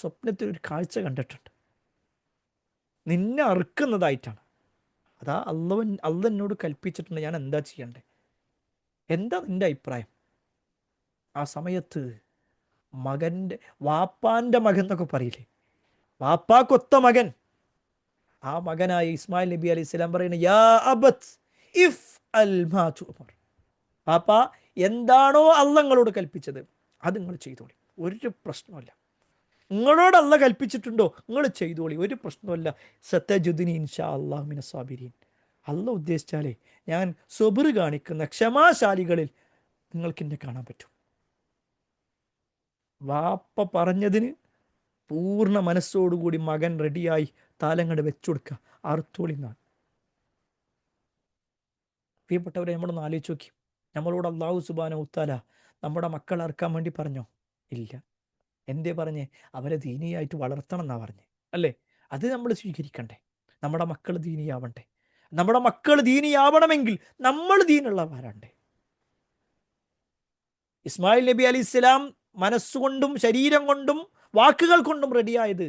സ്വപ്നത്തിൽ ഒരു കാഴ്ച കണ്ടിട്ടുണ്ട്, നിന്നെ അറുക്കുന്നതായിട്ടാണ്. അതാ അള്ള എന്നോട് കൽപ്പിച്ചിട്ടുണ്ട്, ഞാൻ എന്താ ചെയ്യണ്ടേ, എന്താ നിന്റെ അഭിപ്രായം? ആ സമയത്ത് മകൻ്റെ, വാപ്പാൻ്റെ മകൻ എന്നൊക്കെ പറയില്ലേ, വാപ്പാക്കൊത്ത മകൻ, ആ മകനായ ഇസ്മായിൽ നബി അലൈഹി സ്വലാം പറയുന്നത്, യാ അബത് ഇഫ് അൽ മാ തുഅമർ, പാപ്പാ എന്താണോ അള്ള നിങ്ങളോട് കൽപ്പിച്ചത് അത് നിങ്ങൾ ചെയ്തോളി, ഒരു പ്രശ്നമല്ല. നിങ്ങളോട് അള്ള കൽപ്പിച്ചിട്ടുണ്ടോ നിങ്ങൾ ചെയ്തോളി, ഒരു പ്രശ്നമല്ല. സതജുദ്നി ഇൻഷാ അല്ലാഹു മിന സാബിരീൻ, അള്ള ഉദ്ദേശിച്ചാലേ ഞാൻ സബർ കാണിക്കുന്ന ക്ഷമാശാലികളിൽ നിങ്ങൾക്ക് എന്നെ കാണാൻ പറ്റും. വാപ്പ പറഞ്ഞതിന് പൂർണ്ണ മനസ്സോടുകൂടി മകൻ റെഡിയായി താലങ്ങട് വെച്ചുകൊടുക്കുക, അറുത്തോളിന്നാണ്. പ്രിയപ്പെട്ടവരെ, നമ്മളൊന്ന് ആലോചിച്ച് നോക്കി, നമ്മളോട് അല്ലാഹു സുബ്ഹാനഹു തആല നമ്മുടെ മക്കൾ അറുക്കാൻ വേണ്ടി പറഞ്ഞോ? ഇല്ല. എന്തേ പറഞ്ഞേ? അവരെ ദീനിയായിട്ട് വളർത്തണം എന്നാ പറഞ്ഞേ, അല്ലേ? അത് നമ്മൾ സ്വീകരിക്കണ്ടേ? നമ്മുടെ മക്കൾ ദീനിയാവണ്ടേ? നമ്മുടെ മക്കൾ ദീനിയാവണമെങ്കിൽ നമ്മൾ ദീനുള്ളവരാണ്ടേ? ഇസ്മായിൽ നബി അലൈഹി സ്വലാം മനസ്സുകൊണ്ടും ശരീരം കൊണ്ടും വാക്കുകൾ കൊണ്ടും റെഡിയായത്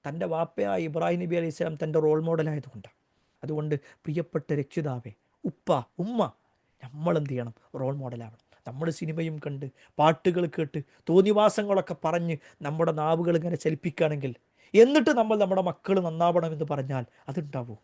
തൻ്റെ വാപ്പയായ ഇബ്രാഹിം നബി അലൈഹി സ്വലാം തൻ്റെ റോൾ മോഡലായതുകൊണ്ടാണ്. അതുകൊണ്ട് പ്രിയപ്പെട്ട രക്ഷിതാവേ, ഉപ്പ, ഉമ്മ, നമ്മൾ എന്ത് ചെയ്യണം? റോൾ മോഡലാവണം. നമ്മൾ സിനിമയും കണ്ട് പാട്ടുകൾ കേട്ട് തോന്നിവാസങ്ങളൊക്കെ പറഞ്ഞ് നമ്മുടെ നാവുകൾ ഇങ്ങനെ ചലിപ്പിക്കുകയാണെങ്കിൽ, എന്നിട്ട് നമ്മൾ നമ്മുടെ മക്കൾ നന്നാവണമെന്ന് പറഞ്ഞാൽ അതുണ്ടാവോ?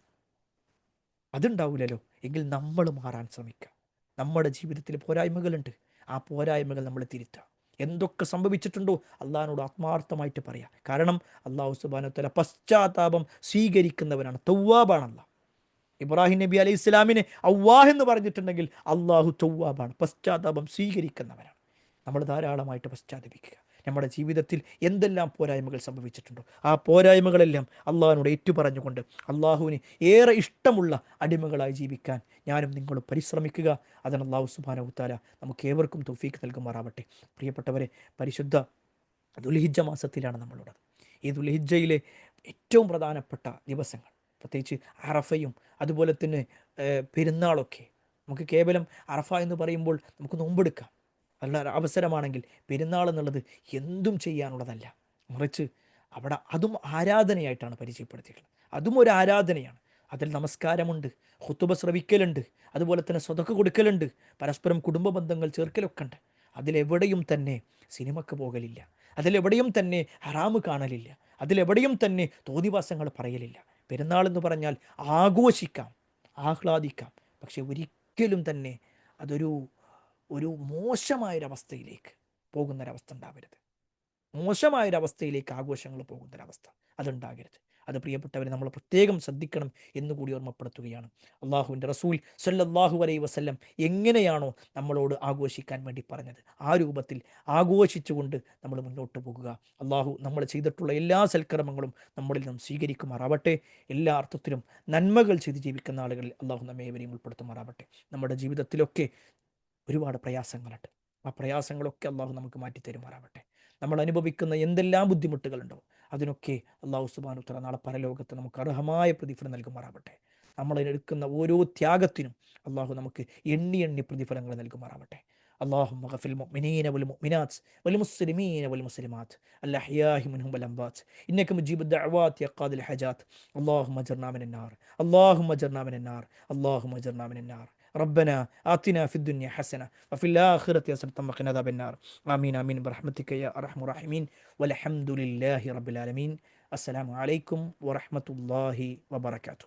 അതുണ്ടാവില്ലല്ലോ. എങ്കിൽ നമ്മൾ മാറാൻ ശ്രമിക്കുക. നമ്മുടെ ജീവിതത്തിൽ പോരായ്മകളുണ്ട്, ആ പോരായ്മകൾ നമ്മൾ തിരുത്തുക. എന്തൊക്കെ സംഭവിച്ചിട്ടുണ്ടോ അള്ളാഹിനോട് ആത്മാർത്ഥമായിട്ട് പറയാം. കാരണം അള്ളാഹു സുബ്ഹാനഹു വ തആല പശ്ചാത്താപം സ്വീകരിക്കുന്നവനാണ്, തവ്വാബാണ് അള്ളാഹ്. ഇബ്രാഹിം നബി അലൈഹി ഇസ്ലാമിനെ അവ്വാഹ് എന്ന് പറഞ്ഞിട്ടുണ്ടെങ്കിൽ അള്ളാഹു തവ്വാബാണ്, പശ്ചാത്താപം സ്വീകരിക്കുന്നവനാണ്. നമ്മൾ ധാരാളമായിട്ട് പശ്ചാത്തപിക്കുക. നമ്മുടെ ജീവിതത്തിൽ എന്തെല്ലാം പോരായ്മകൾ സംഭവിച്ചിട്ടുണ്ടോ ആ പോരായ്മകളെല്ലാം അള്ളാഹിനോട് ഏറ്റുപറഞ്ഞുകൊണ്ട് അള്ളാഹുവിന് ഏറെ ഇഷ്ടമുള്ള അടിമകളായി ജീവിക്കാൻ ഞാനും നിങ്ങളും പരിശ്രമിക്കുക. അതിന് അള്ളാഹു സുബ്ഹാനഹു വ തആല നമുക്ക് ഏവർക്കും തൗഫീഖ് നൽകുമാറാവട്ടെ. പ്രിയപ്പെട്ടവരെ, പരിശുദ്ധ ദുൽഹിജ്ജ മാസത്തിലാണ് നമ്മളുള്ളത്. ഈ ദുൽഹിജ്ജയിലെ ഏറ്റവും പ്രധാനപ്പെട്ട ദിവസങ്ങൾ, പ്രത്യേകിച്ച് അറഫയും അതുപോലെ തന്നെ പെരുന്നാളൊക്കെ, നമുക്ക് കേവലം അറഫ എന്ന് പറയുമ്പോൾ നമുക്ക് നോമ്പെടുക്കാം, നല്ല അവസരമാണെങ്കിൽ പെരുന്നാൾ എന്നുള്ളത് എന്തും ചെയ്യാനുള്ളതല്ല, മറിച്ച് അവിടെ അതും ആരാധനയായിട്ടാണ് പരിചയപ്പെടുത്തിയിട്ടുള്ളത്. അതും ഒരു ആരാധനയാണ്. അതിൽ നമസ്കാരമുണ്ട്, ഖുതുബ ശ്രവിക്കലുണ്ട്, അതുപോലെ തന്നെ സ്വതക്ക കൊടുക്കലുണ്ട്, പരസ്പരം കുടുംബ ബന്ധങ്ങൾ ചേർക്കലൊക്കെ ഉണ്ട്. അതിലെവിടെയും തന്നെ സിനിമക്ക് പോകലില്ല, അതിലെവിടെയും തന്നെ ഹറാമ് കാണലില്ല, അതിലെവിടെയും തന്നെ തോന്നിവാസങ്ങൾ പറയലില്ല. പെരുന്നാളെന്ന് പറഞ്ഞാൽ ആഘോഷിക്കാം, ആഹ്ലാദിക്കാം. പക്ഷെ ഒരിക്കലും തന്നെ അതൊരു ഒരു മോശമായൊരവസ്ഥയിലേക്ക് പോകുന്നൊരവസ്ഥ ഉണ്ടാവരുത്. മോശമായൊരവസ്ഥയിലേക്ക് ആഘോഷങ്ങൾ പോകുന്നൊരവസ്ഥ അതുണ്ടാകരുത്. അത് പ്രിയപ്പെട്ടവരെ നമ്മൾ പ്രത്യേകം ശ്രദ്ധിക്കണം എന്നുകൂടി ഓർമ്മപ്പെടുത്തുകയാണ്. അള്ളാഹുവിൻ്റെ റസൂൽ സ്വല്ലല്ലാഹു അലൈഹി വസല്ലം എങ്ങനെയാണോ നമ്മളോട് ആഘോഷിക്കാൻ വേണ്ടി പറഞ്ഞത്, ആ രൂപത്തിൽ ആഘോഷിച്ചുകൊണ്ട് നമ്മൾ മുന്നോട്ട് പോകുക. അള്ളാഹു നമ്മൾ ചെയ്തിട്ടുള്ള എല്ലാ സൽക്കർമ്മങ്ങളും നമ്മളിൽ നിന്നും സ്വീകരിക്കുമാറാവട്ടെ. എല്ലാ അർത്ഥത്തിലും നന്മകൾ ചെയ്ത് ജീവിക്കുന്ന ആളുകളിൽ അള്ളാഹു നമ്മെ ഏവരെയും ഉൾപ്പെടുത്തുമാറാവട്ടെ. നമ്മുടെ ജീവിതത്തിലൊക്കെ ഒരുപാട് പ്രയാസങ്ങളുണ്ട്. ആ പ്രയാസങ്ങളൊക്കെ അള്ളാഹു നമുക്ക് മാറ്റിത്തരുമാറാവട്ടെ. നമ്മൾ അനുഭവിക്കുന്ന എന്തെല്ലാം ബുദ്ധിമുട്ടുകളുണ്ടോ അതിനൊക്കെ അള്ളാഹു സുബ്ഹാനഹു വ തആല നാളെ പരലോകത്ത് നമുക്ക് അർഹമായ പ്രതിഫലം നൽകുമാറാവട്ടെ. നമ്മൾ എടുക്കുന്ന ഓരോ ത്യാഗത്തിനും അള്ളാഹു നമുക്ക് എണ്ണി എണ്ണി പ്രതിഫലങ്ങൾ നൽകുമാറാവട്ടെ. اللهم اغفر للمؤمنين والمؤمنات والمسلمين والمسلمات الأحياء منهم والأموات إنك مجيب الدعوات يا قاضي الحاجات. اللهم اجرنا من النار، اللهم اجرنا من النار، اللهم اجرنا من النار. ربنا آتنا في الدنيا حسنة وفي الآخرة حسنة وقنا عذاب النار. آمين آمين برحمتك يا أرحم الراحمين. والحمد لله رب العالمين. السلام عليكم ورحمة الله وبركاته.